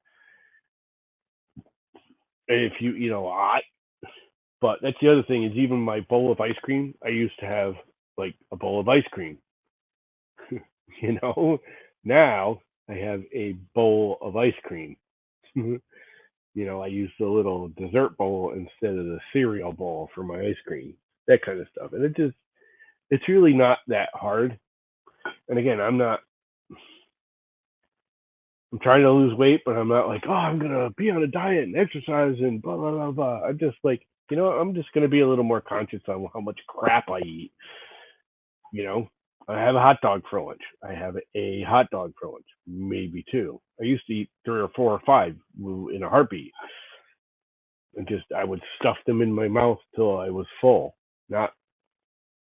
if you eat a lot. But that's the other thing is even my bowl of ice cream. I used to have like a bowl of ice cream. you know, now I have a bowl of ice cream. I use the little dessert bowl instead of the cereal bowl for my ice cream. That kind of stuff, and it's really not that hard. And again, I'm trying to lose weight, but I'm not like, oh, I'm gonna be on a diet and exercise and blah blah blah blah. I'm just like, I'm just gonna be a little more conscious on how much crap I eat. You know, I have a hot dog for lunch. I have a hot dog for lunch, maybe two. I used to eat three or four or five in a heartbeat, and just I would stuff them in my mouth till I was full, not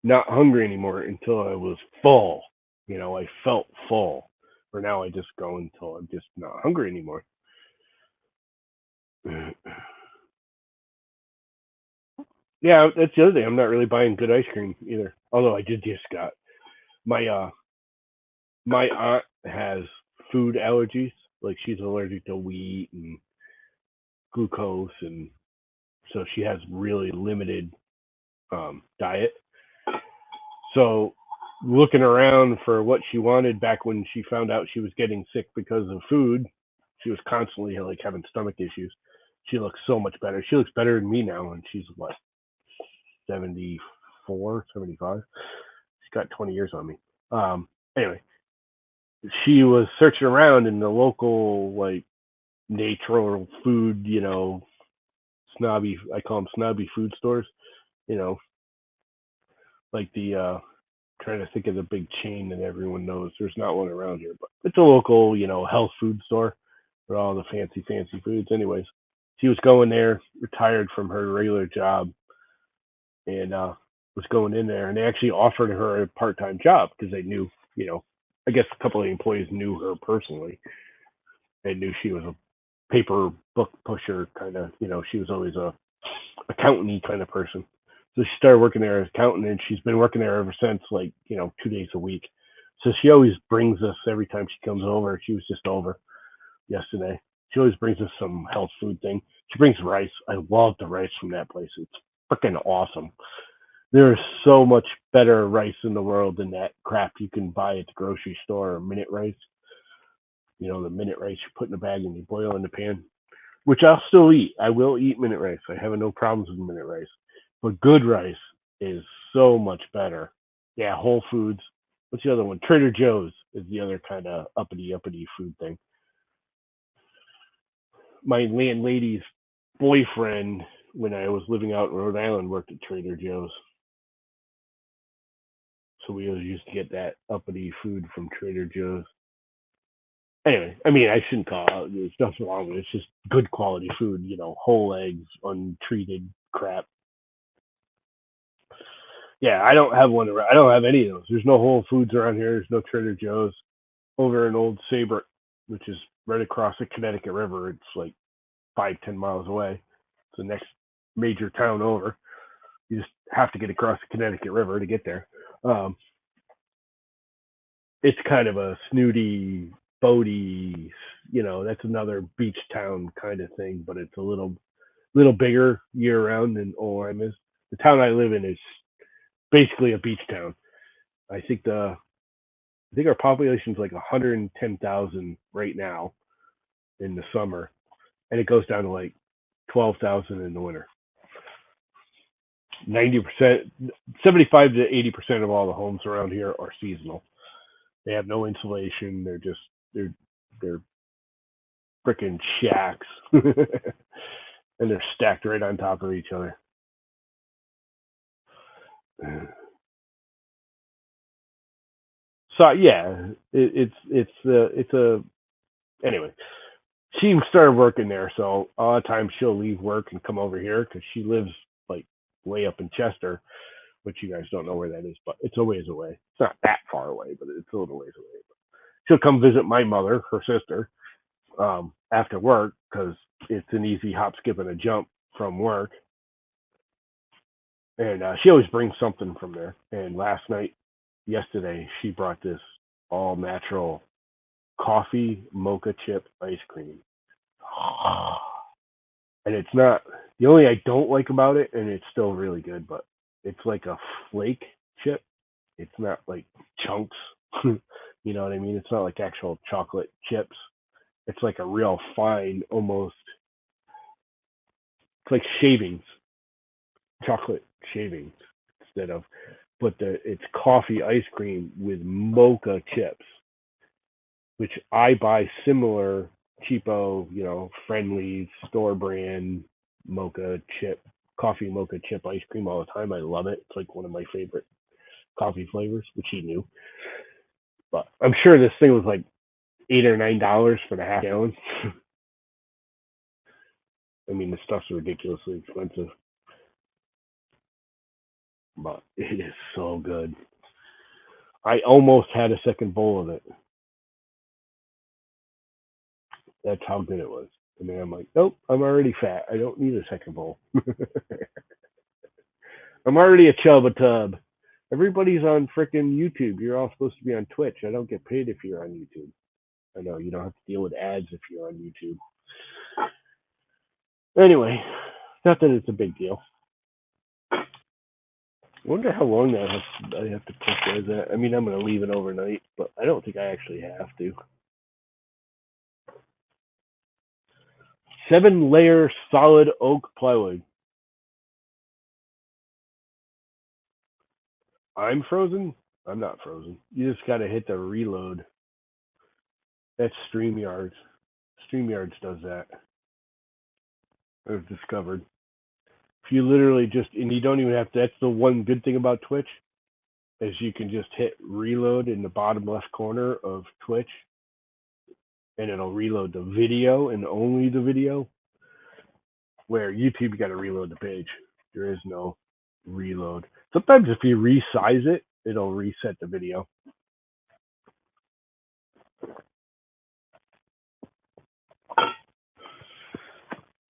not hungry anymore until I was full. I felt full. For now, I just go until I'm just not hungry anymore. Yeah, that's the other thing. I'm not really buying good ice cream either. Although I did just got my my aunt has food allergies. Like she's allergic to wheat and glucose, and so she has really limited diet. So looking around for what she wanted back when she found out she was getting sick because of food, she was constantly like having stomach issues. She looks so much better. She looks better than me now, and she's what 74, 75. She's got 20 years on me. Anyway, she was searching around in the local like natural food, snobby. I call them snobby food stores. You know, like the trying to think of the big chain that everyone knows. There's not one around here, but it's a local, health food store for all the fancy foods. Anyways, she was going there, retired from her regular job, and was going in there, and they actually offered her a part-time job because they knew, I guess a couple of the employees knew her personally. They knew she was a paper book pusher kind of, she was always a accountant kind of person. So she started working there as accountant, and she's been working there ever since, like 2 days a week. So she always brings us every time she comes over. She was just over yesterday. She always brings us some health food thing. She brings rice. I love the rice from that place. It's freaking awesome. There is so much better rice in the world than that crap you can buy at the grocery store or minute rice. The minute rice you put in a bag and you boil in the pan, which I'll still eat. I will eat minute rice. I have no problems with minute rice. But good rice is so much better. Yeah, Whole Foods. What's the other one? Trader Joe's is the other kind of uppity food thing. My landlady's boyfriend, when I was living out in Rhode Island, worked at Trader Joe's. So we always used to get that uppity food from Trader Joe's. Anyway, I mean, I shouldn't call it. There's nothing wrong with it. It's just good quality food, whole eggs, untreated crap. Yeah, I don't have one. I don't have any of those. There's no Whole Foods around here. There's no Trader Joe's over in Old Saybrook, which is right across the Connecticut River. It's like 5-10 miles away. It's the next major town over. You just have to get across the Connecticut River to get there. Um, it's kind of a snooty, boaty, that's another beach town kind of thing, but it's a little bigger year round than Oldham is. The town I live in is basically a beach town. I think our population is like 110,000 right now in the summer, and it goes down to like 12,000 in the winter. 90%, 75 to 80% of all the homes around here are seasonal. They have no insulation. They're freaking shacks, and they're stacked right on top of each other. So yeah, it's a anyway. She started working there, so a lot of times she'll leave work and come over here because she lives like way up in Chester, which you guys don't know where that is, but it's a ways away. It's not that far away, but it's a little ways away. She'll come visit my mother, her sister, after work because it's an easy hop, skip, and a jump from work. And she always brings something from there. And yesterday, she brought this all natural coffee mocha chip ice cream. And it's not the only I don't like about it, and it's still really good, but it's like a flake chip. It's not like chunks. You know what I mean? It's not like actual chocolate chips. It's like a real fine, almost. It's like shavings, chocolate shavings instead of. But it's coffee ice cream with mocha chips, which I buy similar cheapo, friendly store brand mocha chip, coffee mocha chip ice cream all the time. I love it. It's like one of my favorite coffee flavors, which he knew. But I'm sure this thing was like $8 or $9 for the half gallon. I mean, the stuff's ridiculously expensive, but it is so good. I almost had a second bowl of it. That's how good it was. And then I'm like, nope, I'm already fat. I don't need a second bowl. I'm already a chub a tub. Everybody's on frickin' YouTube. You're all supposed to be on Twitch. I don't get paid if you're on YouTube. I know you don't have to deal with ads if you're on YouTube. Anyway, not that it's a big deal. I wonder how long I have to put that. I mean, I'm gonna leave it overnight, but I don't think I actually have to. 7-layer solid oak plywood. I'm frozen. I'm not frozen. You just gotta hit the reload. That's StreamYards. StreamYards does that. I've discovered. If you literally and you don't even have to. That's the one good thing about Twitch, is you can just hit reload in the bottom left corner of Twitch, and it'll reload the video and only the video. Where YouTube, you got to reload the page. There is no reload. Sometimes if you resize it, it'll reset the video.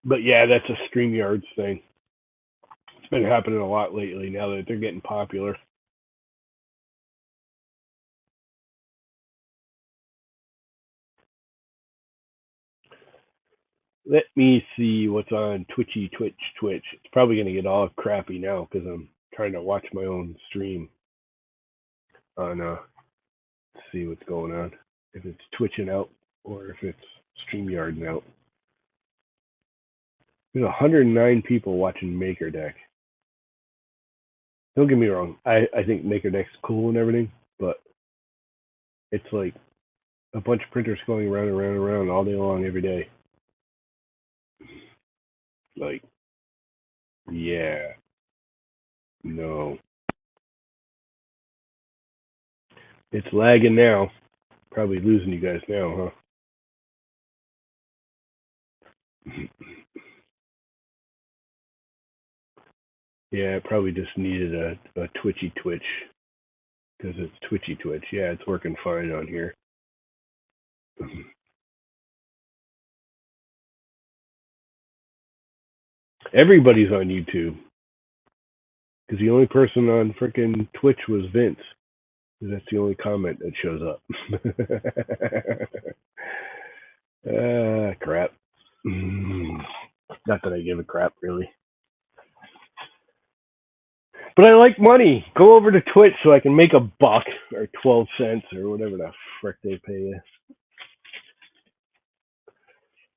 But yeah, that's a StreamYards thing. It's been happening a lot lately now that they're getting popular. Let me see what's on Twitch. It's probably going to get all crappy now because I'm trying to watch my own stream on, see what's going on. If it's twitching out or if it's StreamYarding out. There's 109 people watching Maker Deck. Don't get me wrong. I think Maker Deck's cool and everything, but it's like a bunch of printers going around and around and around all day long every day. Like, yeah. No. It's lagging now. Probably losing you guys now, huh? Yeah, it probably just needed a twitchy twitch because it's twitchy twitch. Yeah, it's working fine on here. Everybody's on YouTube because the only person on freaking Twitch was Vince. That's the only comment that shows up. Crap. Not that I give a crap, really. But I like money. Go over to Twitch so I can make $1 or 12 cents or whatever the frick they pay you.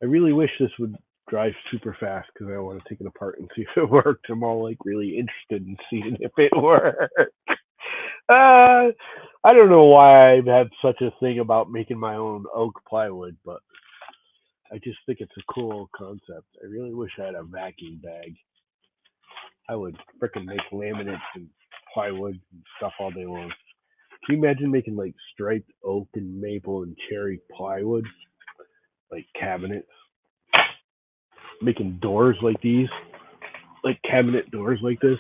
I really wish this would drive super fast because I want to take it apart and see if it works. I'm all like really interested in seeing if it works. I don't know why I've had such a thing about making my own oak plywood, but I just think it's a cool concept. I really wish I had a vacuum bag. I would frickin' make laminates and plywood and stuff all day long. Can you imagine making like striped oak and maple and cherry plywood, like cabinets? Making doors like these, like cabinet doors like this.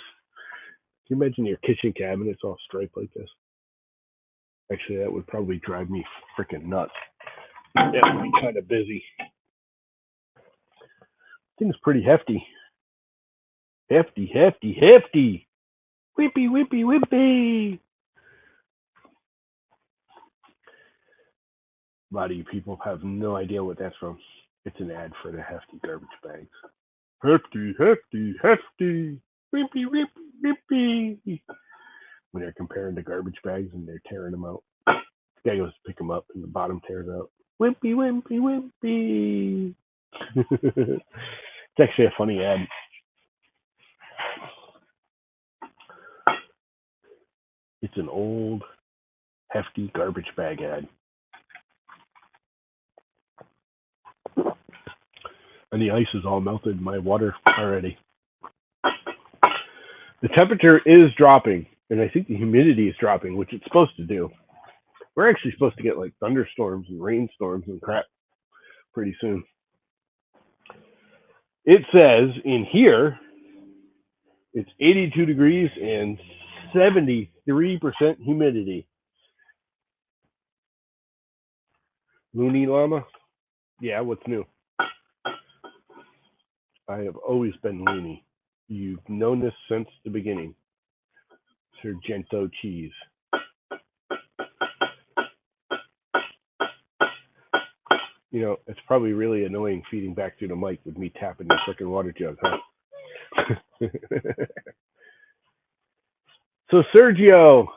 Can you imagine your kitchen cabinets all striped like this? Actually, that would probably drive me freaking nuts. That would be kind of busy. Thing's pretty hefty. Hefty. Whippy, whippy, whippy. A lot of you people have no idea what that's from. It's an ad for the Hefty garbage bags. Hefty, hefty, hefty. Whippy, whippy, whippy. When they're comparing the garbage bags and they're tearing them out. The guy goes to pick them up and the bottom tears out. Wimpy, wimpy, wimpy. It's actually a funny ad. It's an old, hefty garbage bag ad. And the ice is all melted in my water already. The temperature is dropping, and I think the humidity is dropping, which it's supposed to do. We're actually supposed to get like thunderstorms and rainstorms and crap pretty soon. It says in here it's 82 degrees and 73% humidity. Looney Llama? Yeah, what's new? I have always been loony. You've known this since the beginning. Sargento cheese. You know, it's probably really annoying feeding back through the mic with me tapping the freaking water jug, huh? So, Sergio,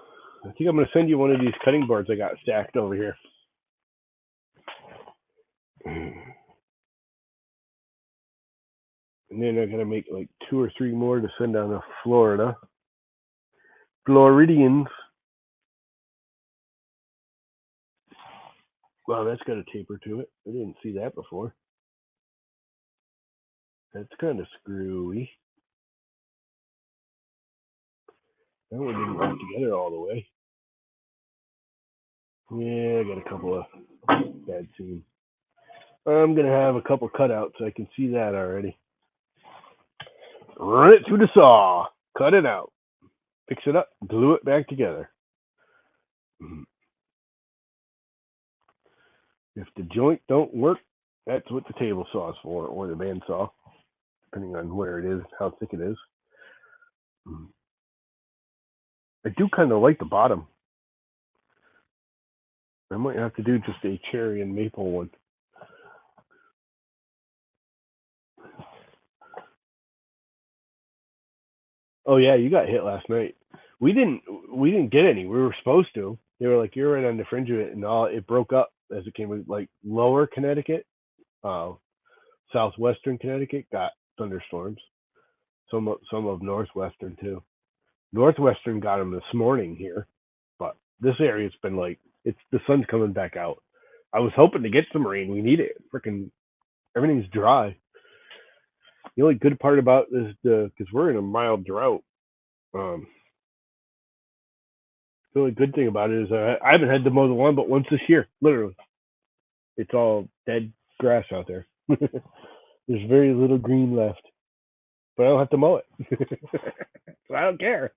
I think I'm going to send you one of these cutting boards I got stacked over here. And then I got to make like 2 or 3 more to send down to Florida. Floridians. Wow, that's got a taper to it. I didn't see that before. That's kind of screwy. That one didn't lock together all the way. Yeah, I got a couple of bad seams. I'm going to have a couple cutouts so I can see that already. Run it through the saw. Cut it out. Fix it up. Glue it back together. If the joint don't work, that's what the table saw is for, or the bandsaw, depending on where it is, how thick it is. I do kind of like the bottom. I might have to do just a cherry and maple one. Oh yeah, you got hit last night. We didn't get any. We were supposed to. They were like, you're right on the fringe of it, and all it broke up as it came with like lower Connecticut, southwestern Connecticut got thunderstorms. Some of northwestern too. Northwestern got them this morning here, but this area's been like it's the sun's coming back out. I was hoping to get some rain. We need it. Freaking everything's dry. The only good part about this, because we're in a mild drought. The only good thing about it is I haven't had to mow the lawn but once this year. Literally, it's all dead grass out there. There's very little green left, but I don't have to mow it. So I don't care.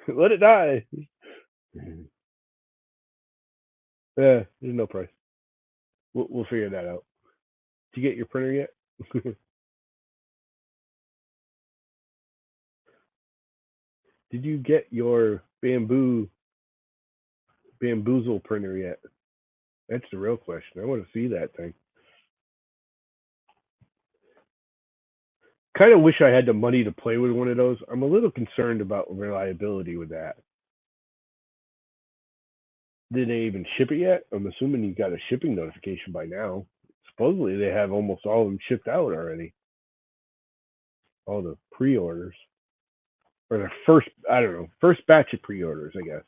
Let it die. Yeah, there's no price. We'll figure that out. Did you get your printer yet? Did you get your bamboozle printer yet? That's the real question. I want to see that thing. Kind of wish I had the money to play with one of those. I'm a little concerned about reliability with that. Did they even ship it yet? I'm assuming you got a shipping notification by now. Supposedly they have almost all of them shipped out already. All the pre-orders. Or the first batch of pre-orders, I guess.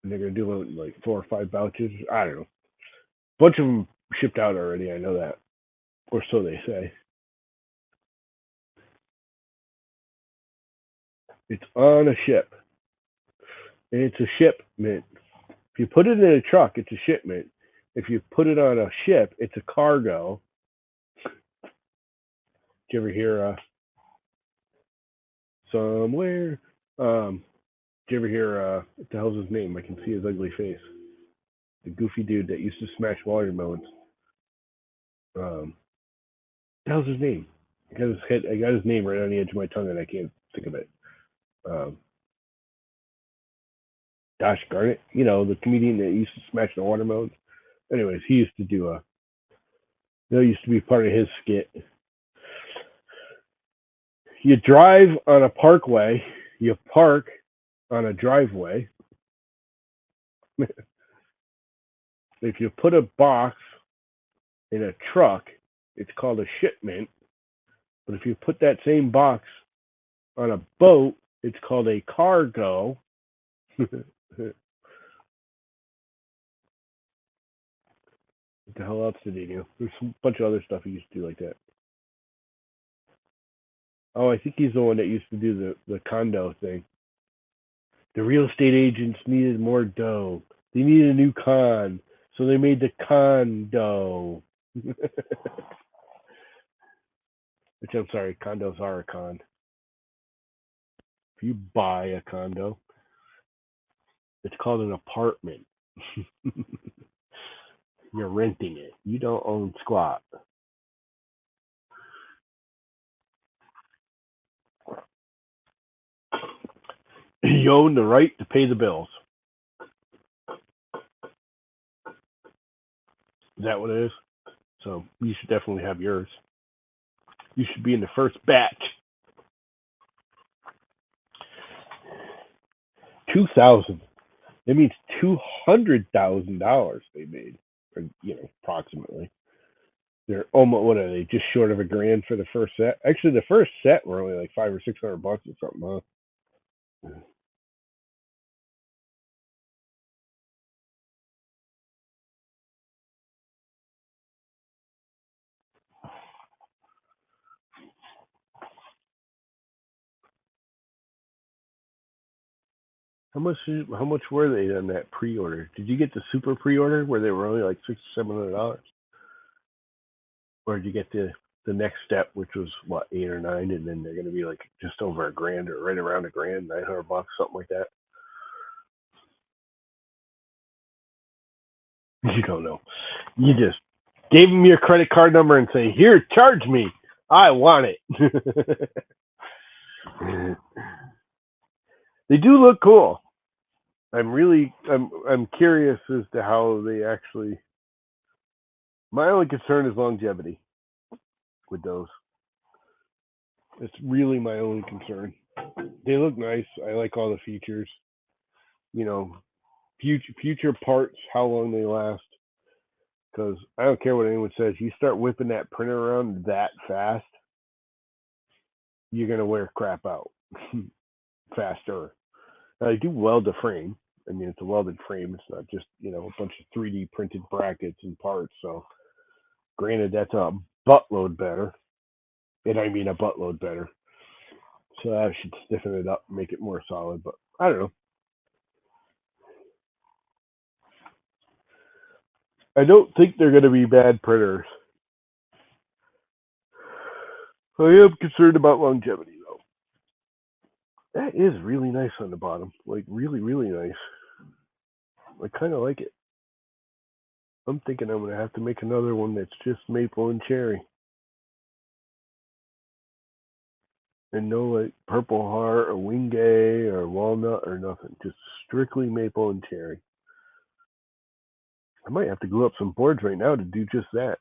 And they're going to do like 4 or 5 batches. I don't know. A bunch of them shipped out already, I know that. Or so they say. It's on a ship. And it's a shipment. If you put it in a truck, it's a shipment. If you put it on a ship, it's a cargo. Did you ever hear somewhere? Did you ever hear what the hell's his name? I can see his ugly face. The goofy dude that used to smash watermelons. What the hell's his name? I got his name right on the edge of my tongue and I can't think of it. Um, Gosh darn it, the comedian that used to smash the watermelons. Anyways, he used to do a. That used to be part of his skit. You drive on a parkway, you park on a driveway. If you put a box in a truck, it's called a shipment. But if you put that same box on a boat, it's called a cargo. What the hell else did he do? There's a bunch of other stuff he used to do like that. Oh, I think he's the one that used to do the condo thing. The real estate agents needed more dough. They needed a new con, so they made the condo. Which I'm sorry, condos are a con. If you buy a condo, it's called an apartment. You're renting it. You don't own squat. You own the right to pay the bills. Is that what it is? So you should definitely have yours. You should be in the first batch. 2,000. That means $200,000 they made, or approximately. They're almost, what are they? Just short of $1,000 for the first set. Actually, the first set were only like $500 or $600 or something, huh? How much were they on that pre-order? Did you get the super pre-order where they were only like $600 or $700, or did you get the next step, which was what, 8 or 9, and then they're going to be like just over $1,000 or right around $1,000, $900, something like that? You don't know. You just gave them your credit card number and say, "Here, charge me. I want it." They do look cool. I'm curious as to how they actually. My only concern is longevity with those. It's really my only concern. They look nice. I like all the features. You know, future parts, how long they last. Because I don't care what anyone says. You start whipping that printer around that fast, you're gonna wear crap out faster. Now, they do weld the frame. I mean, it's a welded frame. It's not just a bunch of 3D printed brackets and parts. So, granted, that's a buttload better, and I mean a buttload better. So I should stiffen it up, make it more solid. But I don't know. I don't think they're going to be bad printers. I am concerned about longevity, though. That is really nice on the bottom. Like, really, really nice. I kind of like it. I'm thinking I'm going to have to make another one that's just maple and cherry. And no, like, purple heart or wingay or walnut or nothing. Just strictly maple and cherry. I might have to glue up some boards right now to do just that.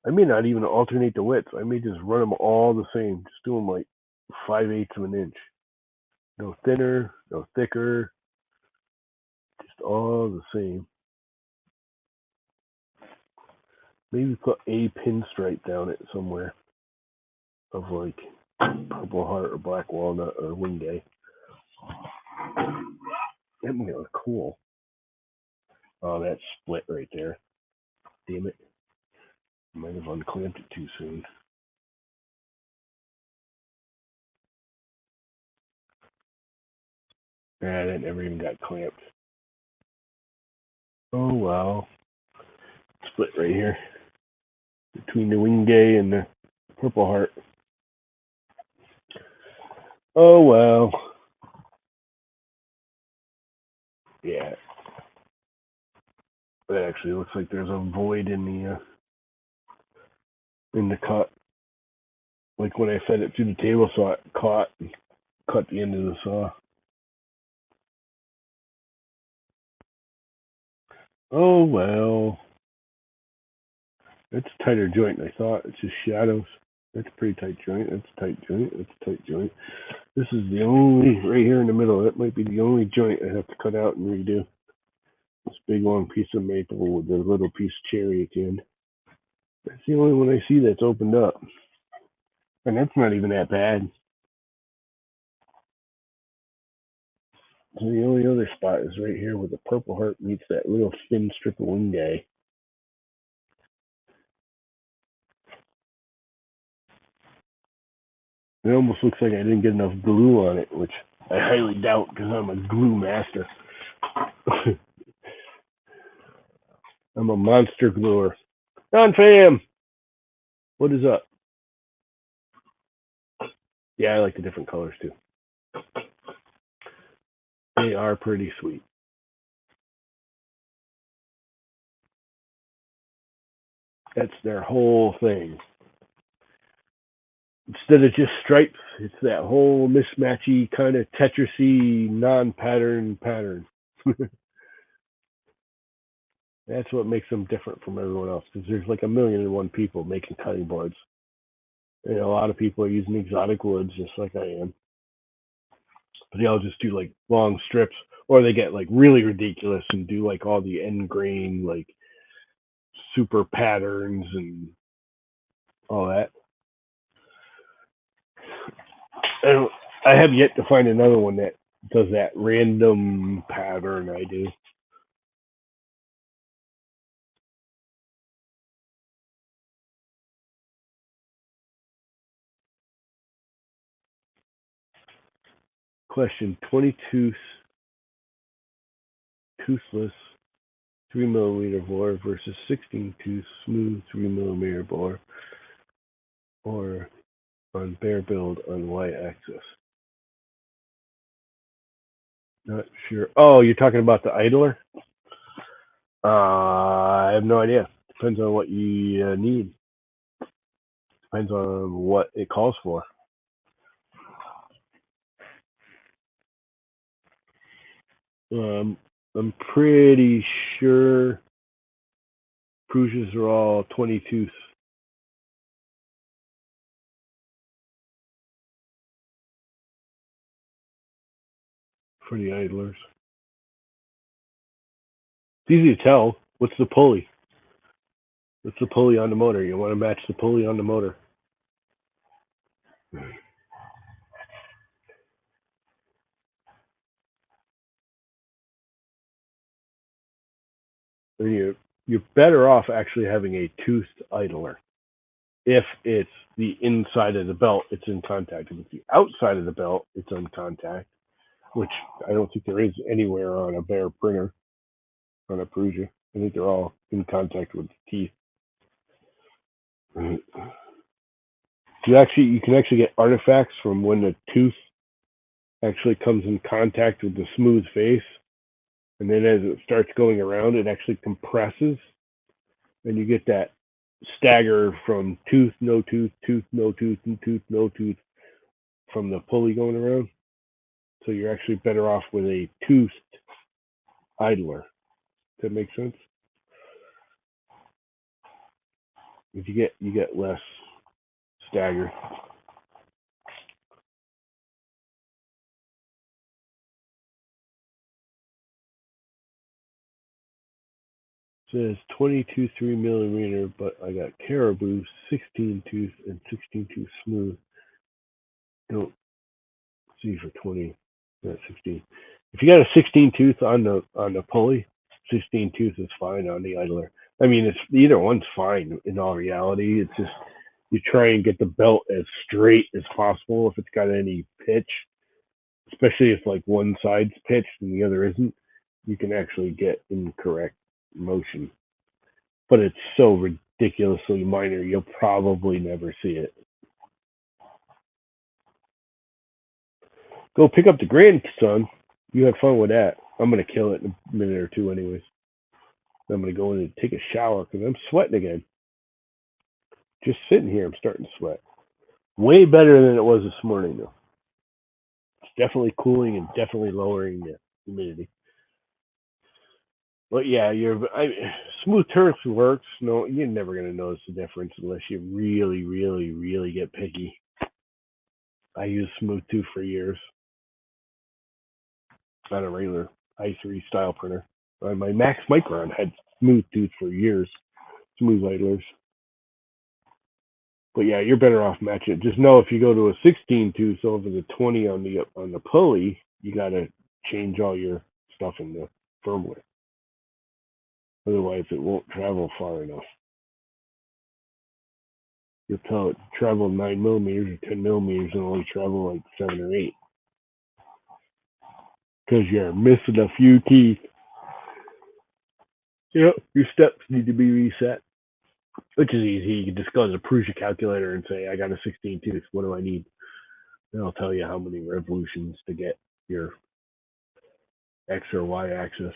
I may not even alternate the widths. I may just run them all the same. Just do them like 5/8 of an inch. No thinner, no thicker. Just all the same. Maybe put a pinstripe down it somewhere of like purple heart or black walnut or wingay. That might look cool. Oh, that split right there. Damn it. Might have unclamped it too soon. Yeah, that never even got clamped. Oh well. Split right here. Between the wingay and the purple heart. Oh well. Yeah. It actually looks like there's a void in the cut. Like when I fed it through the table saw, it caught the end of the saw. Oh well, that's a tighter joint than I thought. It's just shadows. That's a pretty tight joint. That's a tight joint. That's a tight joint. This is the only, right here in the middle. That might be the only joint I have to cut out and redo. This big long piece of maple with a little piece of cherry at the end. That's the only one I see that's opened up. And that's not even that bad. So the only other spot is right here where the purple heart meets that little thin strip of wing guy. It almost looks like I didn't get enough glue on it, which I highly doubt because I'm a glue master. I'm a monster gluer. Don Fam, what is up? Yeah, I like the different colors too. They are pretty sweet. That's their whole thing. Instead of just stripes, it's that whole mismatchy kind of Tetrisy non-pattern pattern. That's what makes them different from everyone else because there's like 1,000,001 people making cutting boards. And a lot of people are using exotic woods just like I am. But they all just do like long strips or they get like really ridiculous and do like all the end grain, like super patterns and all that. And I have yet to find another one that does that random pattern I do. Question: 20 toothless 3 millimeter bore versus 16 tooth smooth 3 millimeter bore, or on bare build on y-axis. Not sure. Oh, you're talking about the idler? I have no idea. Depends on what you need. Depends on what it calls for. I'm pretty sure Prusias are all 20 tooth. For the idlers. It's easy to tell. What's the pulley? What's the pulley on the motor? You want to match the pulley on the motor. You're better off actually having a toothed idler. If it's the inside of the belt, it's in contact. If it's the outside of the belt, it's in contact, which I don't think there is anywhere on a bare printer, on a Prusia. I think they're all in contact with the teeth. You can actually get artifacts from when the tooth actually comes in contact with the smooth face, and then as it starts going around, it actually compresses, and you get that stagger from tooth, no tooth, tooth, no tooth, and tooth, no tooth from the pulley going around. So you're actually better off with a toothed idler. Does that make sense? If you get less stagger. It says 22 3 millimeter, but I got Caribou 16 tooth and 16 tooth smooth. Don't see for 20, not 16. If you got a 16 tooth on the pulley, 16 tooth is fine on the idler. I mean, it's either one's fine in all reality. It's just you try and get the belt as straight as possible if it's got any pitch, especially if like one side's pitched and the other isn't. You can actually get incorrect motion, but it's so ridiculously minor you'll probably never see it. Go pick up the grandson. You have fun with that. I'm gonna kill it in a minute or two, anyways. I'm gonna go in and take a shower because I'm sweating again. Just sitting here, I'm starting to sweat. Way better than it was this morning, though. It's definitely cooling and definitely lowering the humidity. But yeah, smooth turf works. No, you're never gonna notice the difference unless you really, really, really get picky. I used smooth tooth for years on a regular i3 style printer. My Max Micron had smooth tooth for years, smooth idlers. But yeah, you're better off matching it. Just know if you go to a 16 tooth over the 20 on the pulley, you gotta change all your stuff in the firmware. Otherwise, it won't travel far enough. You'll tell it to travel 9 millimeters or 10 millimeters and only travel like 7 or 8 because you're missing a few teeth. Your steps need to be reset, which is easy. You can just go to the Prusa calculator and say, I got a 16 tooth. What do I need? And it'll tell you how many revolutions to get your X or Y axis.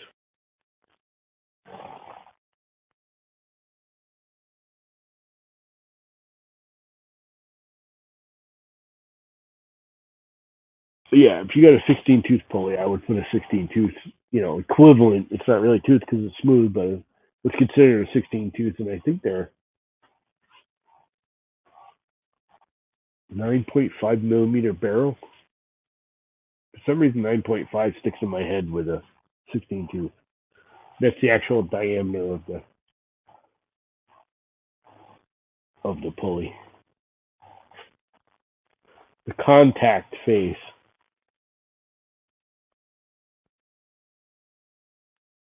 So yeah, if you got a 16 tooth pulley, I would put a 16 tooth, equivalent. It's not really tooth because it's smooth, but it's considered a 16 tooth, and I think they're 9.5 millimeter barrel. For some reason, 9.5 sticks in my head with a 16 tooth. That's the actual diameter of the pulley. The contact face.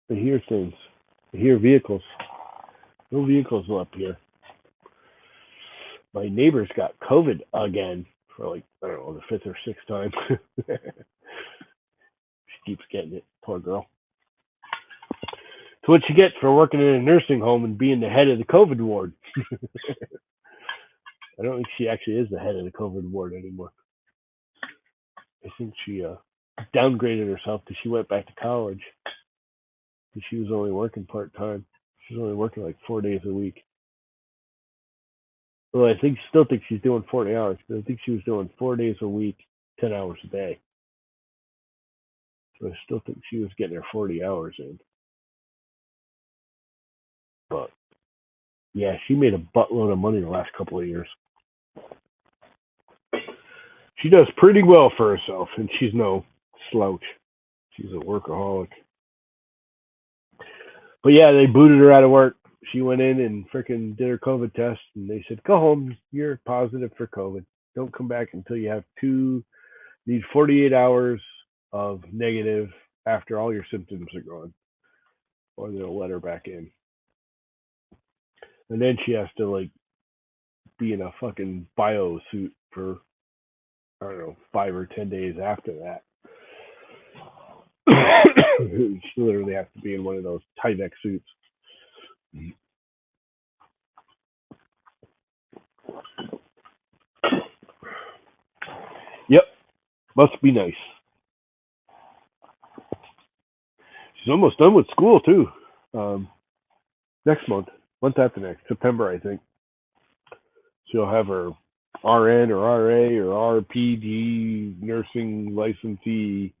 I hear things. I hear vehicles. No vehicles up here. My neighbor's got COVID again for like, I don't know, the fifth or sixth time. She keeps getting it. Poor girl. It's what she gets for working in a nursing home and being the head of the COVID ward. I don't think she actually is the head of the COVID ward anymore. I think she downgraded herself because she went back to college. And she was only working part time. She was only working like 4 days a week. Well, still think she's doing 40 hours, but I think she was doing 4 days a week, 10 hours a day. So I still think she was getting her 40 hours in. But yeah, she made a buttload of money the last couple of years. She does pretty well for herself, and she's no slouch. She's a workaholic. But yeah, they booted her out of work. She went in and freaking did her COVID test, and they said, "Go home. You're positive for COVID. Don't come back until you have need 48 hours of negative after all your symptoms are gone, or they'll let her back in." And then she has to like be in a fucking bio suit for, I don't know, 5 or 10 days after that. She literally has to be in one of those Tyvek suits. Yep, must be nice. She's almost done with school too. Next month after next, September, I think. She'll have her RN or RA or RPD nursing licensee.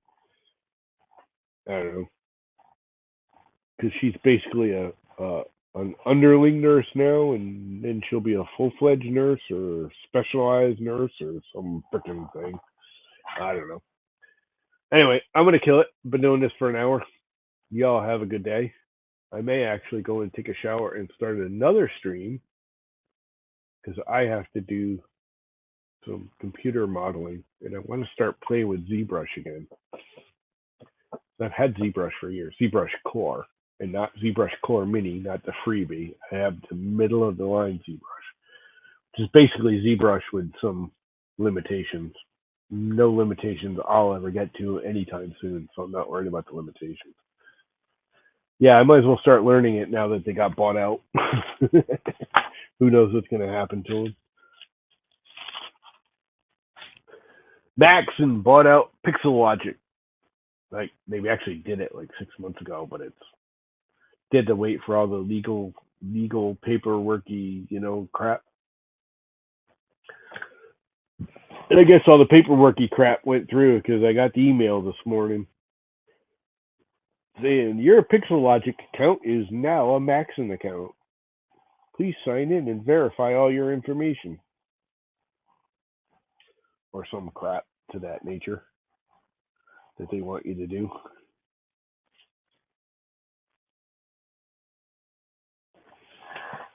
I don't know, because she's basically an underling nurse now, and then she'll be a full-fledged nurse or specialized nurse or some freaking thing. I don't know. Anyway, I'm gonna kill it. Been doing this for an hour. Y'all have a good day. I may actually go and take a shower and start another stream because I have to do some computer modeling and I want to start playing with ZBrush again. I've had ZBrush for years, ZBrush Core, and not ZBrush Core Mini, not the freebie. I have the middle of the line ZBrush, which is basically ZBrush with some limitations. No limitations I'll ever get to anytime soon, so I'm not worried about the limitations. Yeah, I might as well start learning it now that they got bought out. Who knows what's going to happen to them? Maxon bought out Pixel Logic. Like, they actually did it like 6 months ago, but it's did to wait for all the legal paperworky, crap. And I guess all the paperworky crap went through because I got the email this morning saying your Pixelogic account is now a Maxon account. Please sign in and verify all your information, or some crap to that nature that they want you to do.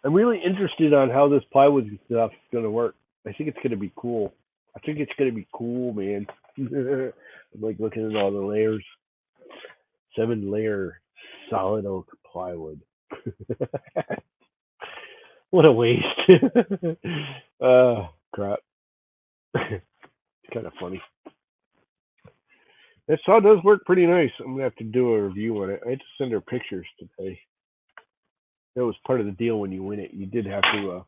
I'm really interested on how this plywood stuff is going to work. I think it's going to be cool. I think it's going to be cool, man. I'm like looking at all the layers. 7-layer solid oak plywood. What a waste. Crap. It's kind of funny. That saw does work pretty nice. I'm gonna have to do a review on it. I had to send her pictures today. That was part of the deal when you win it. You did have to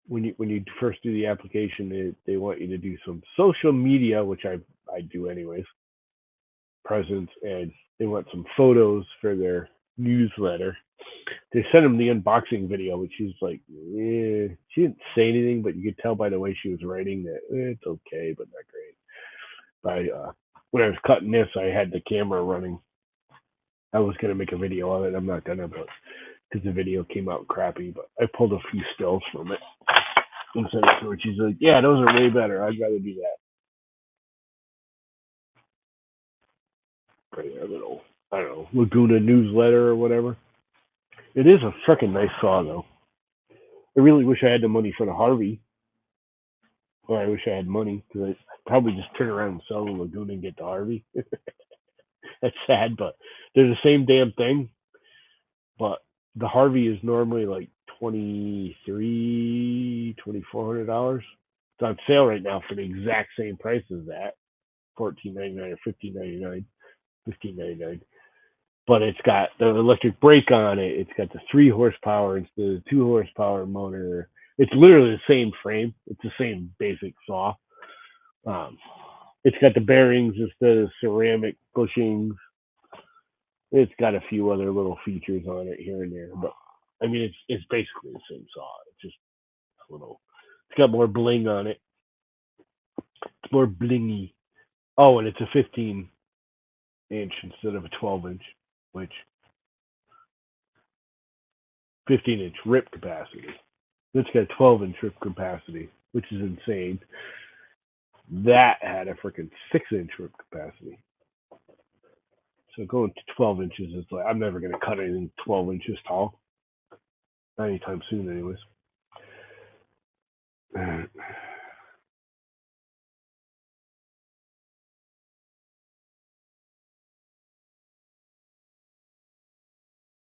when you first do the application, they want you to do some social media, which I do anyways, presence, and they want some photos for their newsletter. They sent him the unboxing video, which she's like, she didn't say anything, but you could tell by the way she was writing that it's okay, but not great. But when I was cutting this, I had the camera running. I was gonna make a video of it. I'm not gonna, but because the video came out crappy. But I pulled a few stills from it and sent it to her. She's like, "Yeah, those are way better. I'd rather do that." But yeah, little, I don't know, Laguna newsletter or whatever. It is a freaking nice saw, though. I really wish I had the money for the Harvey, or I wish I had money because I'd probably just turn around and sell the Laguna and get the Harvey. That's sad, but they're the same damn thing. But the Harvey is normally like $2,400. It's on sale right now for the exact same price as that, 14.99 or 15.99, 15.99. But it's got the electric brake on it. It's got the 3 horsepower instead of the 2 horsepower motor. It's literally the same frame. It's the same basic saw. Um, it's got the bearings instead of ceramic bushings. It's got a few other little features on it here and there, but I mean it's basically the same saw. It's just a little. It's got more bling on it. It's more blingy. Oh, and it's a 15-inch instead of a 12-inch, which 15-inch rip capacity. It's got 12-inch rip capacity, which is insane. That had a freaking 6-inch rip capacity. So going to 12 inches is like I'm never gonna cut anything 12 inches tall. Not anytime soon, anyways.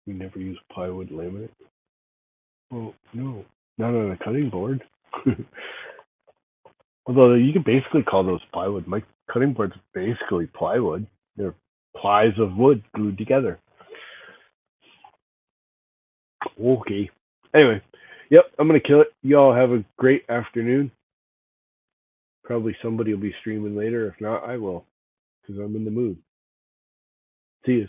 We never use plywood laminate. Well, no, not on a cutting board. Although you can basically call those plywood. My cutting board's basically plywood. They're plies of wood glued together. Okay. Anyway, yep, I'm gonna kill it. Y'all have a great afternoon. Probably somebody will be streaming later. If not, I will, because I'm in the mood. See you.